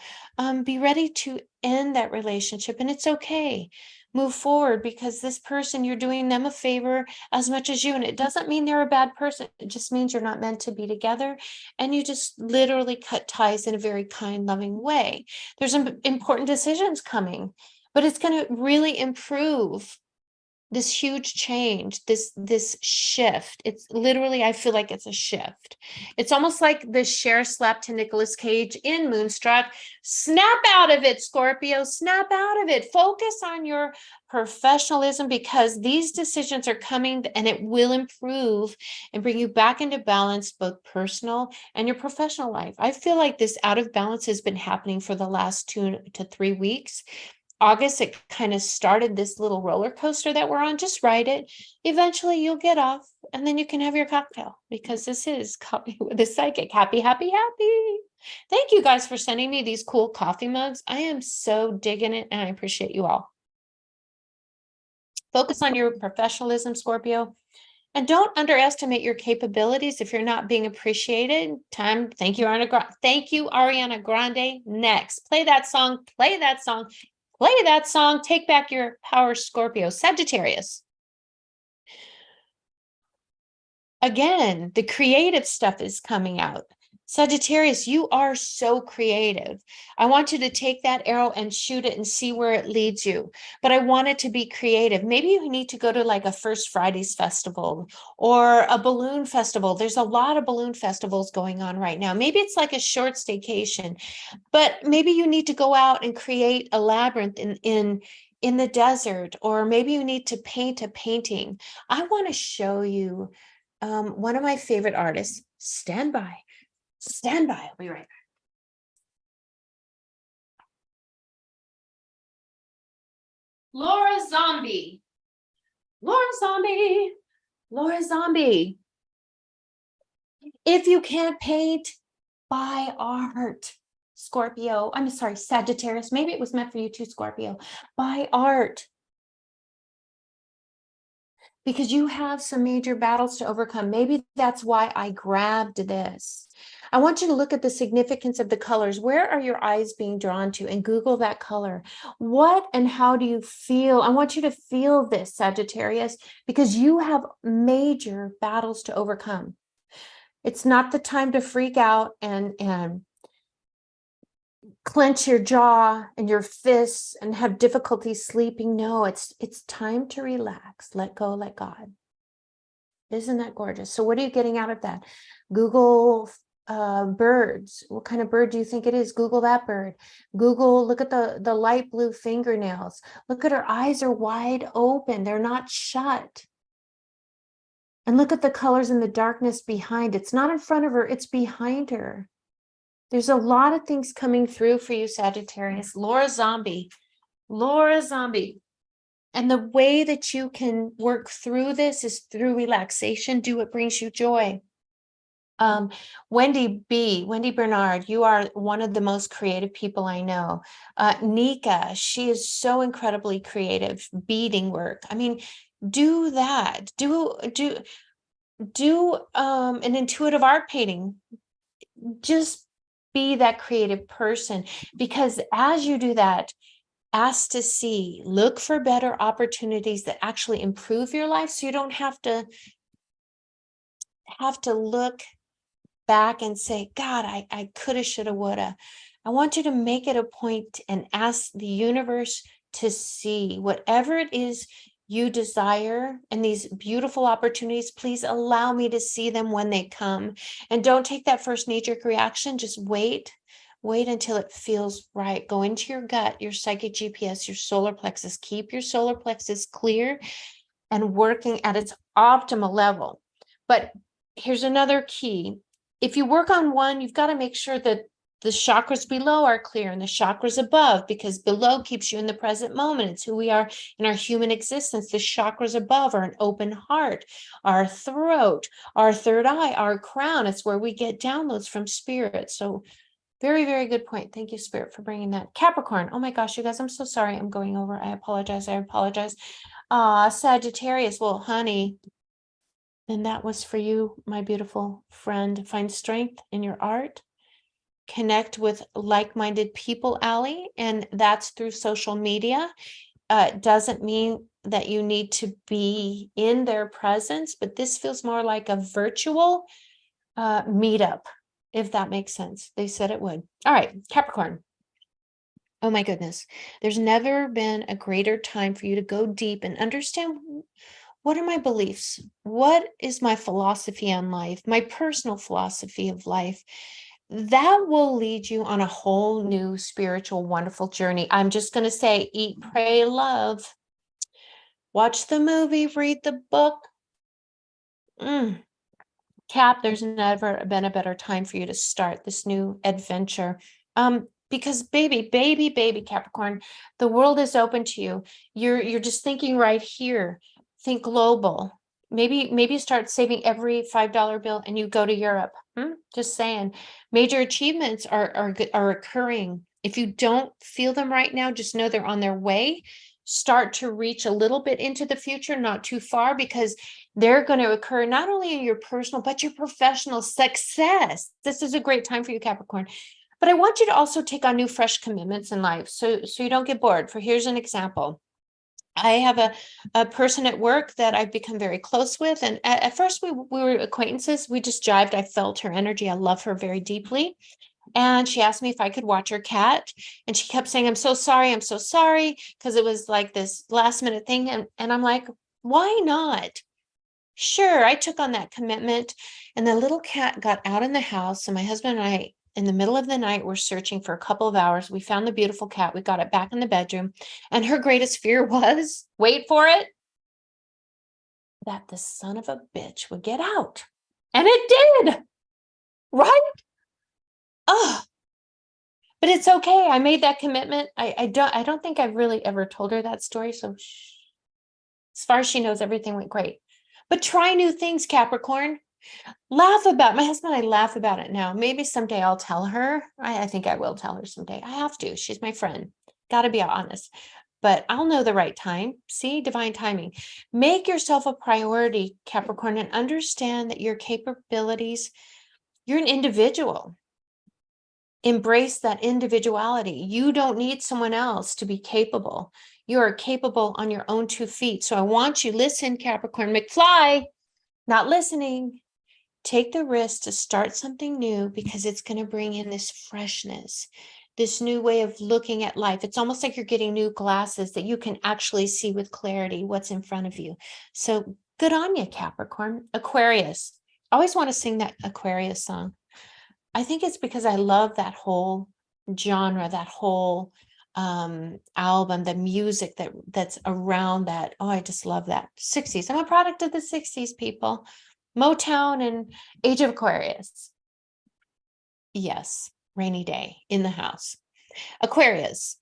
Be ready to end that relationship, and it's okay. Move forward, because this person, you're doing them a favor as much as you, and it doesn't mean they're a bad person. It just means you're not meant to be together. And you just literally cut ties in a very kind, loving way. There's some important decisions coming, but it's going to really improve this huge change, this shift. It's literally, I feel like it's a shift. It's almost like the Cher slap to Nicolas Cage in Moonstruck. Snap out of it, Scorpio, snap out of it. Focus on your professionalism, because these decisions are coming and it will improve and bring you back into balance, both personal and your professional life. I feel like this out of balance has been happening for the last 2 to 3 weeks. August, it kind of started this little roller coaster that we're on. Just ride it. Eventually you'll get off and then you can have your cocktail, because this is Coffee with the Psychic. Happy, happy, happy. Thank you guys for sending me these cool coffee mugs. I am so digging it and I appreciate you all. Focus on your professionalism, Scorpio. And don't underestimate your capabilities if you're not being appreciated. Thank you, Ariana Grande. Thank you, Ariana Grande. Next, play that song, play that song. Play that song. Take back your power, Scorpio. Sagittarius. Again, the creative stuff is coming out. Sagittarius, you are so creative. I want you to take that arrow and shoot it and see where it leads you. But I want it to be creative. Maybe you need to go to like a First Fridays festival or a balloon festival. There's a lot of balloon festivals going on right now. Maybe it's like a short staycation, but maybe you need to go out and create a labyrinth in the desert, or maybe you need to paint a painting. I want to show you one of my favorite artists. Stand by. Stand by. I'll be right back. Laura Zombie. Laura Zombie. Laura Zombie. If you can't paint, buy art. Scorpio. I'm sorry, Sagittarius. Maybe it was meant for you too, Scorpio. Buy art. Because you have some major battles to overcome. Maybe that's why I grabbed this. I want you to look at the significance of the colors. Where are your eyes being drawn to? And Google that color. What and how do you feel? I want you to feel this, Sagittarius, because you have major battles to overcome. It's not the time to freak out and clench your jaw and your fists and have difficulty sleeping. No, it's time to relax, let go, let God. Isn't that gorgeous? So what are you getting out of that? Google birds. What kind of bird do you think it is? Google that bird. Google, look at the light blue fingernails. Look at her eyes are wide open. They're not shut. And look at the colors in the darkness behind. It's not in front of her, it's behind her. There's a lot of things coming through for you, Sagittarius. Laura Zombie. And the way that you can work through this is through relaxation. Do what brings you joy. Wendy Bernard, you are one of the most creative people I know. Nika, she is so incredibly creative, beading work. I mean, do that. Do an intuitive art painting. Just be that creative person, because as you do that, ask to see, look for better opportunities that actually improve your life, so you don't have to look back and say, God, I coulda, shoulda, woulda. I want you to make it a point and ask the universe to see whatever it is you desire, and these beautiful opportunities, please allow me to see them when they come. And don't take that first knee-jerk reaction. Just wait until it feels right. Go into your gut, your psychic GPS, your solar plexus. Keep your solar plexus clear and working at its optimal level. But here's another key. If you work on one, you've got to make sure that the chakras below are clear and the chakras above, because below keeps you in the present moment. It's who we are in our human existence. The chakras above are an open heart, our throat, our third eye, our crown. It's where we get downloads from spirit. So very, very good point. Thank you, Spirit, for bringing that. Capricorn. Oh my gosh, you guys, I'm so sorry. I'm going over. I apologize. Sagittarius. Well, honey, and that was for you, my beautiful friend. Find strength in your art. Connect with like-minded people, Allie, and that's through social media. Doesn't mean that you need to be in their presence, but this feels more like a virtual meetup, if that makes sense. They said it would. All right, Capricorn. Oh my goodness. There's never been a greater time for you to go deep and understand, what are my beliefs? What is my philosophy on life? My personal philosophy of life? That will lead you on a whole new spiritual, wonderful journey. I'm just going to say, eat, pray, love. Watch the movie, read the book. Cap, there's never been a better time for you to start this new adventure. Because baby Capricorn, the world is open to you. You're just thinking right here. Think global. Maybe start saving every $5 bill and you go to Europe. Just saying. Major achievements are occurring. If you don't feel them right now, just know they're on their way. Start to reach a little bit into the future, not too far, because they're going to occur not only in your personal, but your professional success. This is a great time for you, Capricorn. But I want you to also take on new, fresh commitments in life, so you don't get bored. Here's an example. I have a person at work that I've become very close with. And at first we were acquaintances. We just jived. I felt her energy. I love her very deeply. And she asked me if I could watch her cat. And she kept saying, I'm so sorry. Because it was like this last minute thing. And I'm like, why not? Sure. I took on that commitment. And the little cat got out in the house. And my husband and I, in the middle of the night, were searching for a couple of hours. We found the beautiful cat. We got it back in the bedroom. And her greatest fear was, wait for it, that the son of a bitch would get out. And it did. Right? Oh, but it's okay. I made that commitment. I don't think I've really ever told her that story. So as far as she knows, everything went great. But try new things, Capricorn. Laugh about my husband. I laugh about it now. Maybe someday I'll tell her. I think I will tell her someday. I have to. She's my friend. Got to be honest. But I'll know the right time. See, divine timing. Make yourself a priority, Capricorn, and understand that your capabilities, You're an individual. Embrace that individuality. You don't need someone else to be capable. You are capable on your own 2 feet. So I want you, listen, Capricorn, McFly, not listening. Take the risk to start something new because it's going to bring in this freshness, this new way of looking at life. It's almost like you're getting new glasses that you can actually see with clarity what's in front of you. So good on you, Capricorn. Aquarius. I always want to sing that Aquarius song. I think it's because I love that whole genre, that whole album, the music that's around that. Oh, I just love that. 60s. I'm a product of the 60s, people. Motown and Age of Aquarius. Yes, rainy day in the house. Aquarius.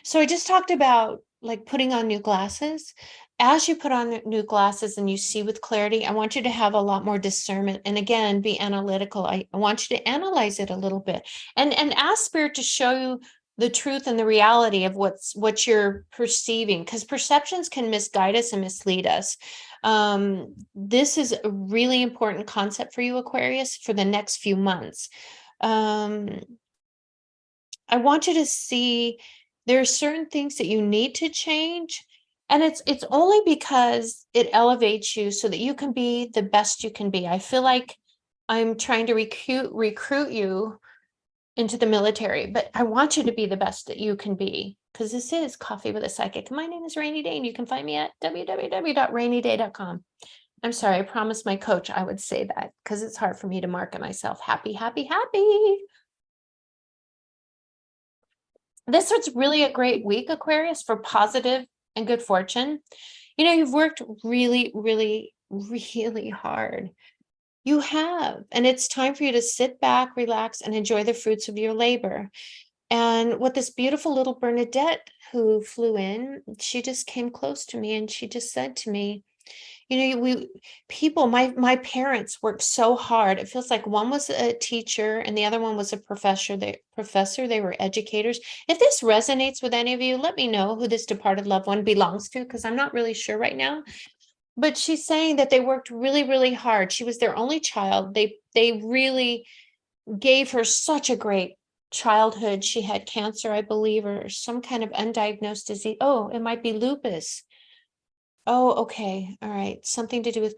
So I just talked about like putting on new glasses. As you put on new glasses and you see with clarity, I want you to have a lot more discernment. And again, be analytical. I want you to analyze it a little bit and ask Spirit to show you the truth and the reality of what you're perceiving, because perceptions can misguide us and mislead us. This is a really important concept for you, Aquarius, for the next few months. I want you to see there are certain things that you need to change. And it's only because it elevates you so that you can be the best you can be. I feel like I'm trying to recruit you into the military, but I want you to be the best that you can be, because this is Coffee with a Psychic. My name is Rainy Day, and you can find me at www.rainyday.com. I'm sorry, I promised my coach I would say that because it's hard for me to market myself. Happy, happy, happy. This was really a great week, Aquarius, for positive and good fortune. You know, you've worked really, really, really hard. You have, and it's time for you to sit back, relax, and enjoy the fruits of your labor. And what this beautiful little Bernadette who flew in, she just came close to me and she just said to me, you know, my parents worked so hard. It feels like one was a teacher and the other one was a professor. They were educators. If this resonates with any of you, let me know who this departed loved one belongs to, because I'm not really sure right now. But she's saying that they worked really, really hard. She was their only child. They really gave her such a great childhood. She had cancer, I believe, or some kind of undiagnosed disease. Oh, it might be lupus. Oh, okay. All right. Something to do with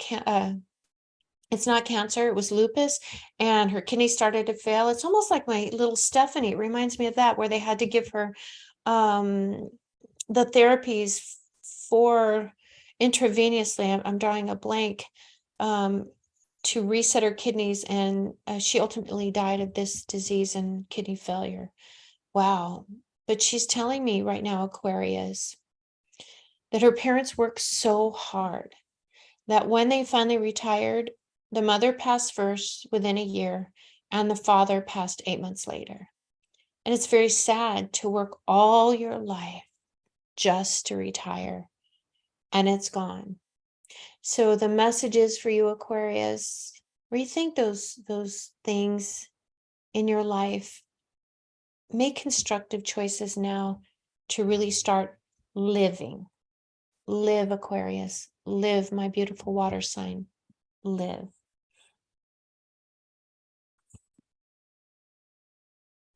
it's not cancer, it was lupus, and her kidney started to fail. It's almost like my little Stephanie. It reminds me of that, where they had to give her the therapies for intravenously. I'm drawing a blank, to reset her kidneys, and she ultimately died of this disease and kidney failure. Wow. But she's telling me right now, Aquarius, that her parents worked so hard that when they finally retired, the mother passed first within a year, and the father passed 8 months later. And it's very sad to work all your life just to retire, and it's gone. So the message is for you, Aquarius, rethink those things in your life. Make constructive choices now to really start living. Live, Aquarius. Live, my beautiful water sign. Live.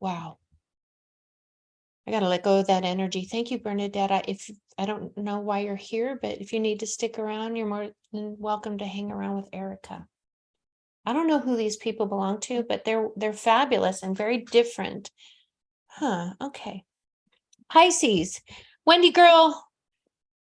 Wow. I got to let go of that energy. Thank you, Bernadette. I don't know why you're here, but if you need to stick around, you're more than welcome to hang around with Erica. I don't know who these people belong to, but they're fabulous and very different. Huh, okay. Pisces. Wendy girl,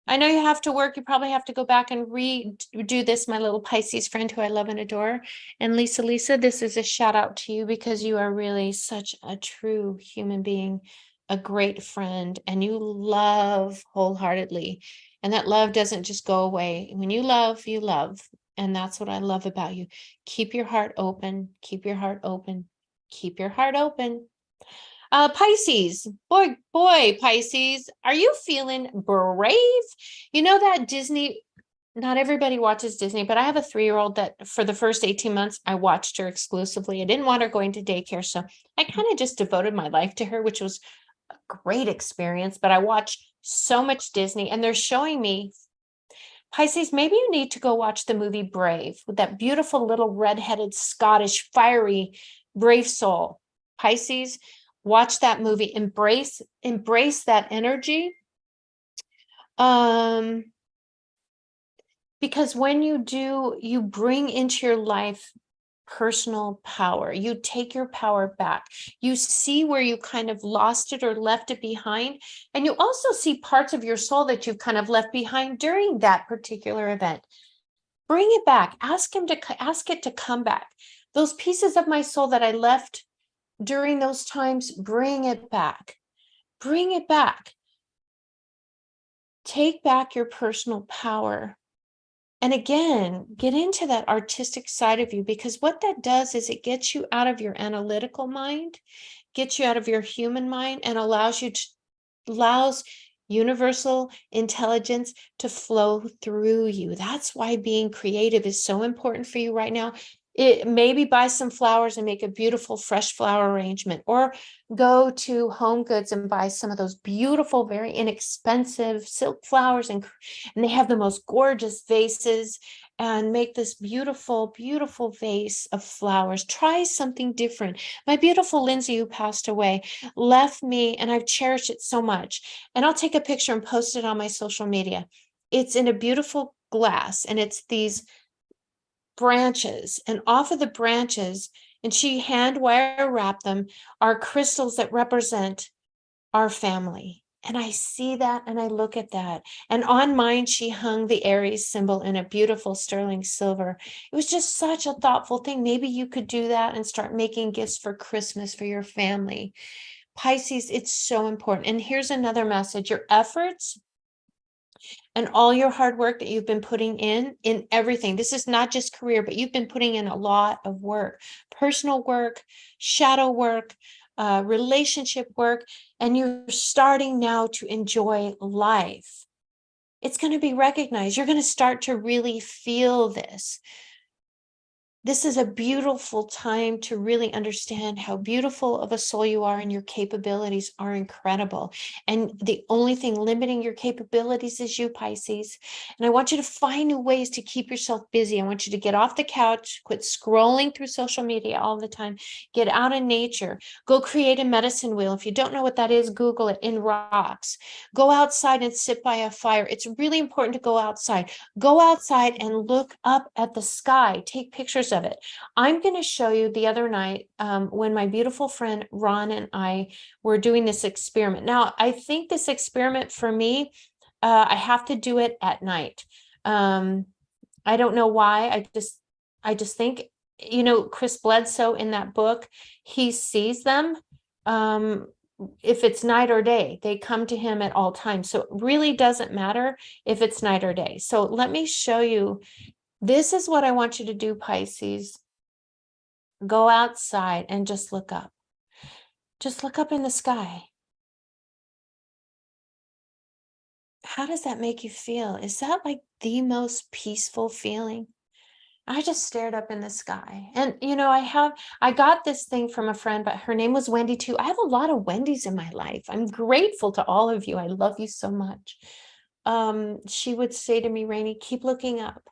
I know you have to work. You probably have to go back and redo this, my little Pisces friend who I love and adore. And Lisa, this is a shout out to you because you are really such a true human being, a great friend, and you love wholeheartedly. And that love doesn't just go away. When you love, you love. And that's what I love about you. Keep your heart open. Keep your heart open. Keep your heart open. Pisces, boy, Pisces, are you feeling brave? You know that Disney, not everybody watches Disney, but I have a 3-year-old that for the first 18 months, I watched her exclusively. I didn't want her going to daycare, so I kind of just devoted my life to her, which was a great experience, but I watched so much Disney, and they're showing me Pisces, maybe you need to go watch the movie Brave with that beautiful little redheaded Scottish fiery brave soul. Pisces, watch that movie, embrace that energy. Because when you do, you bring into your life personal power. You take your power back. You see where you kind of lost it or left it behind. And you also see parts of your soul that you've kind of left behind during that particular event. Bring it back. Ask it to come back. Those pieces of my soul that I left during those times, bring it back. Bring it back. Take back your personal power. And again, get into that artistic side of you, because what that does is it gets you out of your analytical mind, gets you out of your human mind, and allows universal intelligence to flow through you. That's why being creative is so important for you right now. It maybe buy some flowers and make a beautiful fresh flower arrangement, or go to Home Goods and buy some of those beautiful, very inexpensive silk flowers, and they have the most gorgeous vases, and make this beautiful, beautiful vase of flowers. Try something different. My beautiful Lindsay, who passed away, left me, and I've cherished it so much. And I'll take a picture and post it on my social media. It's in a beautiful glass, and it's these branches, and off of the branches, and she hand wire wrapped them, are crystals that represent our family. And I see that and I look at that. And on mine, she hung the Aries symbol in a beautiful sterling silver. It was just such a thoughtful thing. Maybe you could do that and start making gifts for Christmas for your family. Pisces, it's so important. And here's another message: your efforts and all your hard work that you've been putting in everything. This is not just career, but you've been putting in a lot of work, personal work, shadow work, relationship work, and you're starting now to enjoy life. It's going to be recognized. You're going to start to really feel this. This is a beautiful time to really understand how beautiful of a soul you are, and your capabilities are incredible. And the only thing limiting your capabilities is you, Pisces. And I want you to find new ways to keep yourself busy. I want you to get off the couch, quit scrolling through social media all the time, get out in nature, go create a medicine wheel. If you don't know what that is, Google it, in rocks. Go outside and sit by a fire. It's really important to go outside. Go outside and look up at the sky. Take pictures of it. I'm going to show you the other night when my beautiful friend Ron and I were doing this experiment. Now, I think this experiment for me, I have to do it at night. I don't know why. I just think, Chris Bledsoe in that book, he sees them. If it's night or day, they come to him at all times. So it really doesn't matter if it's night or day. So let me show you. This is what I want you to do, Pisces. Go outside and just look up. Just look up in the sky. How does that make you feel? Is that like the most peaceful feeling? I just stared up in the sky. And I got this thing from a friend, but her name was Wendy too. I have a lot of Wendy's in my life. I'm grateful to all of you. I love you so much. She would say to me, Rainey, keep looking up.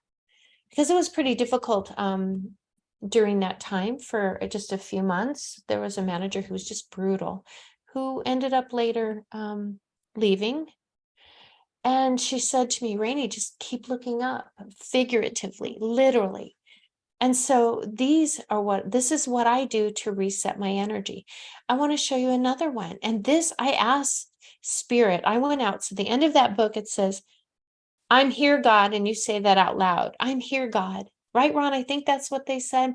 Because it was pretty difficult during that time for just a few months. There was a manager who was just brutal, who ended up later leaving. And she said to me, Rainey, just keep looking up, figuratively, literally. And so this is what I do to reset my energy. I want to show you another one. And this, I asked Spirit, I went out. So the end of that book, it says, I'm here, God. And you say that out loud. I'm here, God. Right, Ron? I think that's what they said.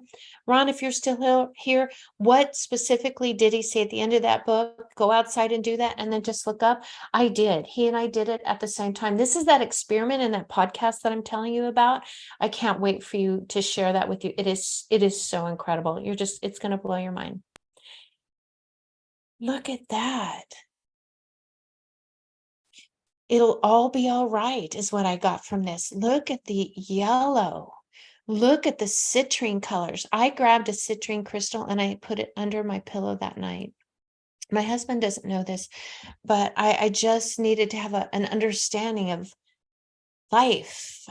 Ron, if you're still here, what specifically did he say at the end of that book? Go outside and do that, and then just look up. I did. He and I did it at the same time. This is that experiment in that podcast that I'm telling you about. I can't wait for you to share that with you. It is so incredible. It's going to blow your mind. Look at that. It'll all be all right, is what I got from this. Look at the yellow. Look at the citrine colors. I grabbed a citrine crystal and I put it under my pillow that night. My husband doesn't know this, but I just needed to have an understanding of life.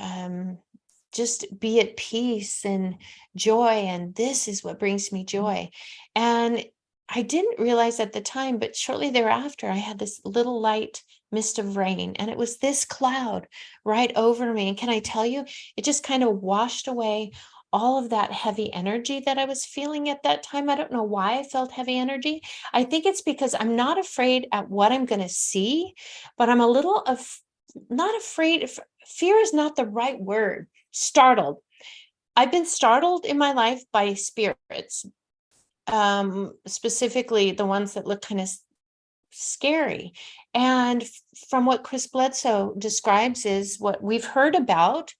Just be at peace and joy. And this is what brings me joy. And I didn't realize at the time, but shortly thereafter, I had this little light mist of rain, and it was this cloud right over me. And can I tell you, it just kind of washed away all of that heavy energy that I was feeling at that time. I don't know why I felt heavy energy. I think it's because I'm not afraid at what I'm going to see, but I'm a little not afraid. Fear is not the right word. Startled. I've been startled in my life by spirits, specifically the ones that look kind of scary. And from what Chris Bledsoe describes is what we've heard about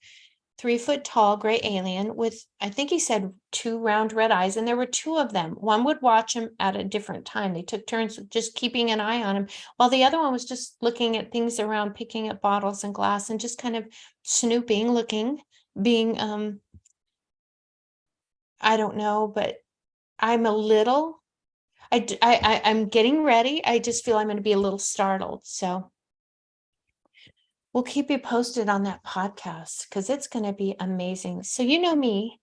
3-foot tall gray alien with, I think he said 2 round red eyes, and there were 2 of them. One would watch him at a different time. They took turns just keeping an eye on him, while the other one was just looking at things around, picking up bottles and glass and just kind of snooping, looking, being, I don't know, but I'm a little, I'm getting ready. I just feel I'm going to be a little startled. So we'll keep you posted on that podcast because it's going to be amazing. So you know me,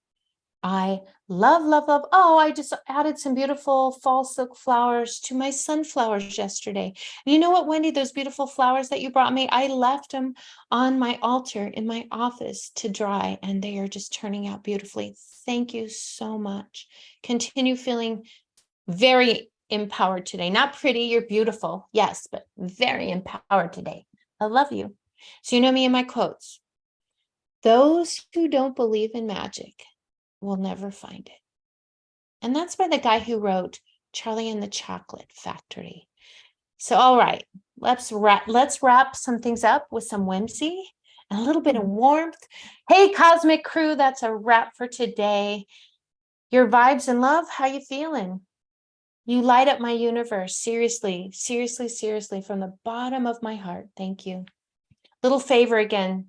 I love, love, love. Oh, I just added some beautiful fall silk flowers to my sunflowers yesterday. And you know what, Wendy, those beautiful flowers that you brought me, I left them on my altar in my office to dry, and they are just turning out beautifully. Thank you so much. Continue feeling very empowered today. Not pretty, you're beautiful. Yes, but very empowered today. I love you. So you know me and my quotes. Those who don't believe in magic will never find it. And that's by the guy who wrote Charlie and the Chocolate Factory. So, all right, let's wrap some things up with some whimsy and a little bit of warmth. Hey, Cosmic Crew, that's a wrap for today. Your vibes and love, how you feeling? You light up my universe. Seriously, seriously, seriously, from the bottom of my heart. Thank you. Little favor again.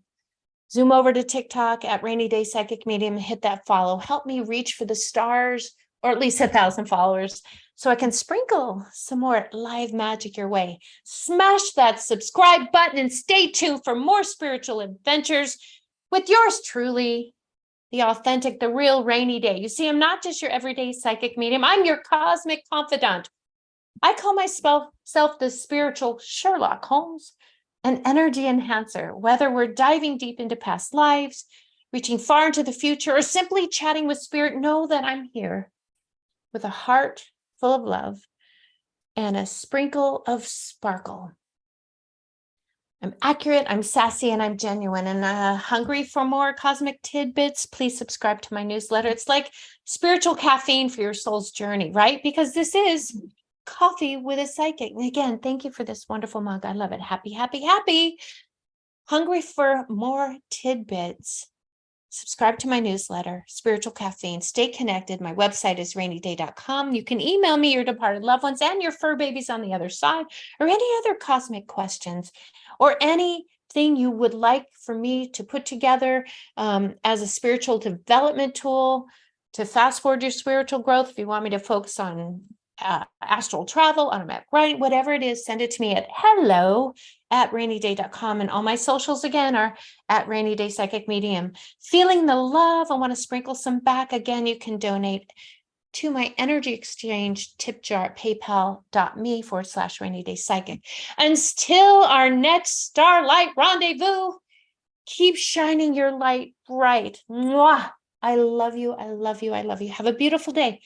Zoom over to TikTok at Rainy Day Psychic Medium and hit that follow. Help me reach for the stars, or at least 1,000 followers, so I can sprinkle some more live magic your way. Smash that subscribe button and stay tuned for more spiritual adventures with yours truly, the authentic, the real Rainy Day. You see, I'm not just your everyday psychic medium. I'm your cosmic confidant. I call myself the spiritual Sherlock Holmes, an energy enhancer. Whether we're diving deep into past lives, reaching far into the future, or simply chatting with spirit, know that I'm here with a heart full of love and a sprinkle of sparkle. I'm accurate, I'm sassy, and I'm genuine. And hungry for more cosmic tidbits? Please subscribe to my newsletter. It's like spiritual caffeine for your soul's journey, right? Because this is Coffee with a Psychic. And again, thank you for this wonderful mug. I love it. Happy, happy, happy. Hungry for more tidbits? Subscribe to my newsletter, Spiritual Caffeine. Stay connected. My website is rainyday.com. You can email me your departed loved ones and your fur babies on the other side, or any other cosmic questions, or anything you would like for me to put together as a spiritual development tool to fast forward your spiritual growth. If you want me to focus on astral travel, automatic writing, whatever it is, send it to me at hello@rainyday.com. And all my socials again are at Rainy Day Psychic Medium. Feeling the love, I want to sprinkle some back. Again, you can donate to my energy exchange tip jar at paypal.me/Rainy Day Psychic. Until our next starlight rendezvous, keep shining your light bright. Mwah! I love you. I love you. I love you. Have a beautiful day.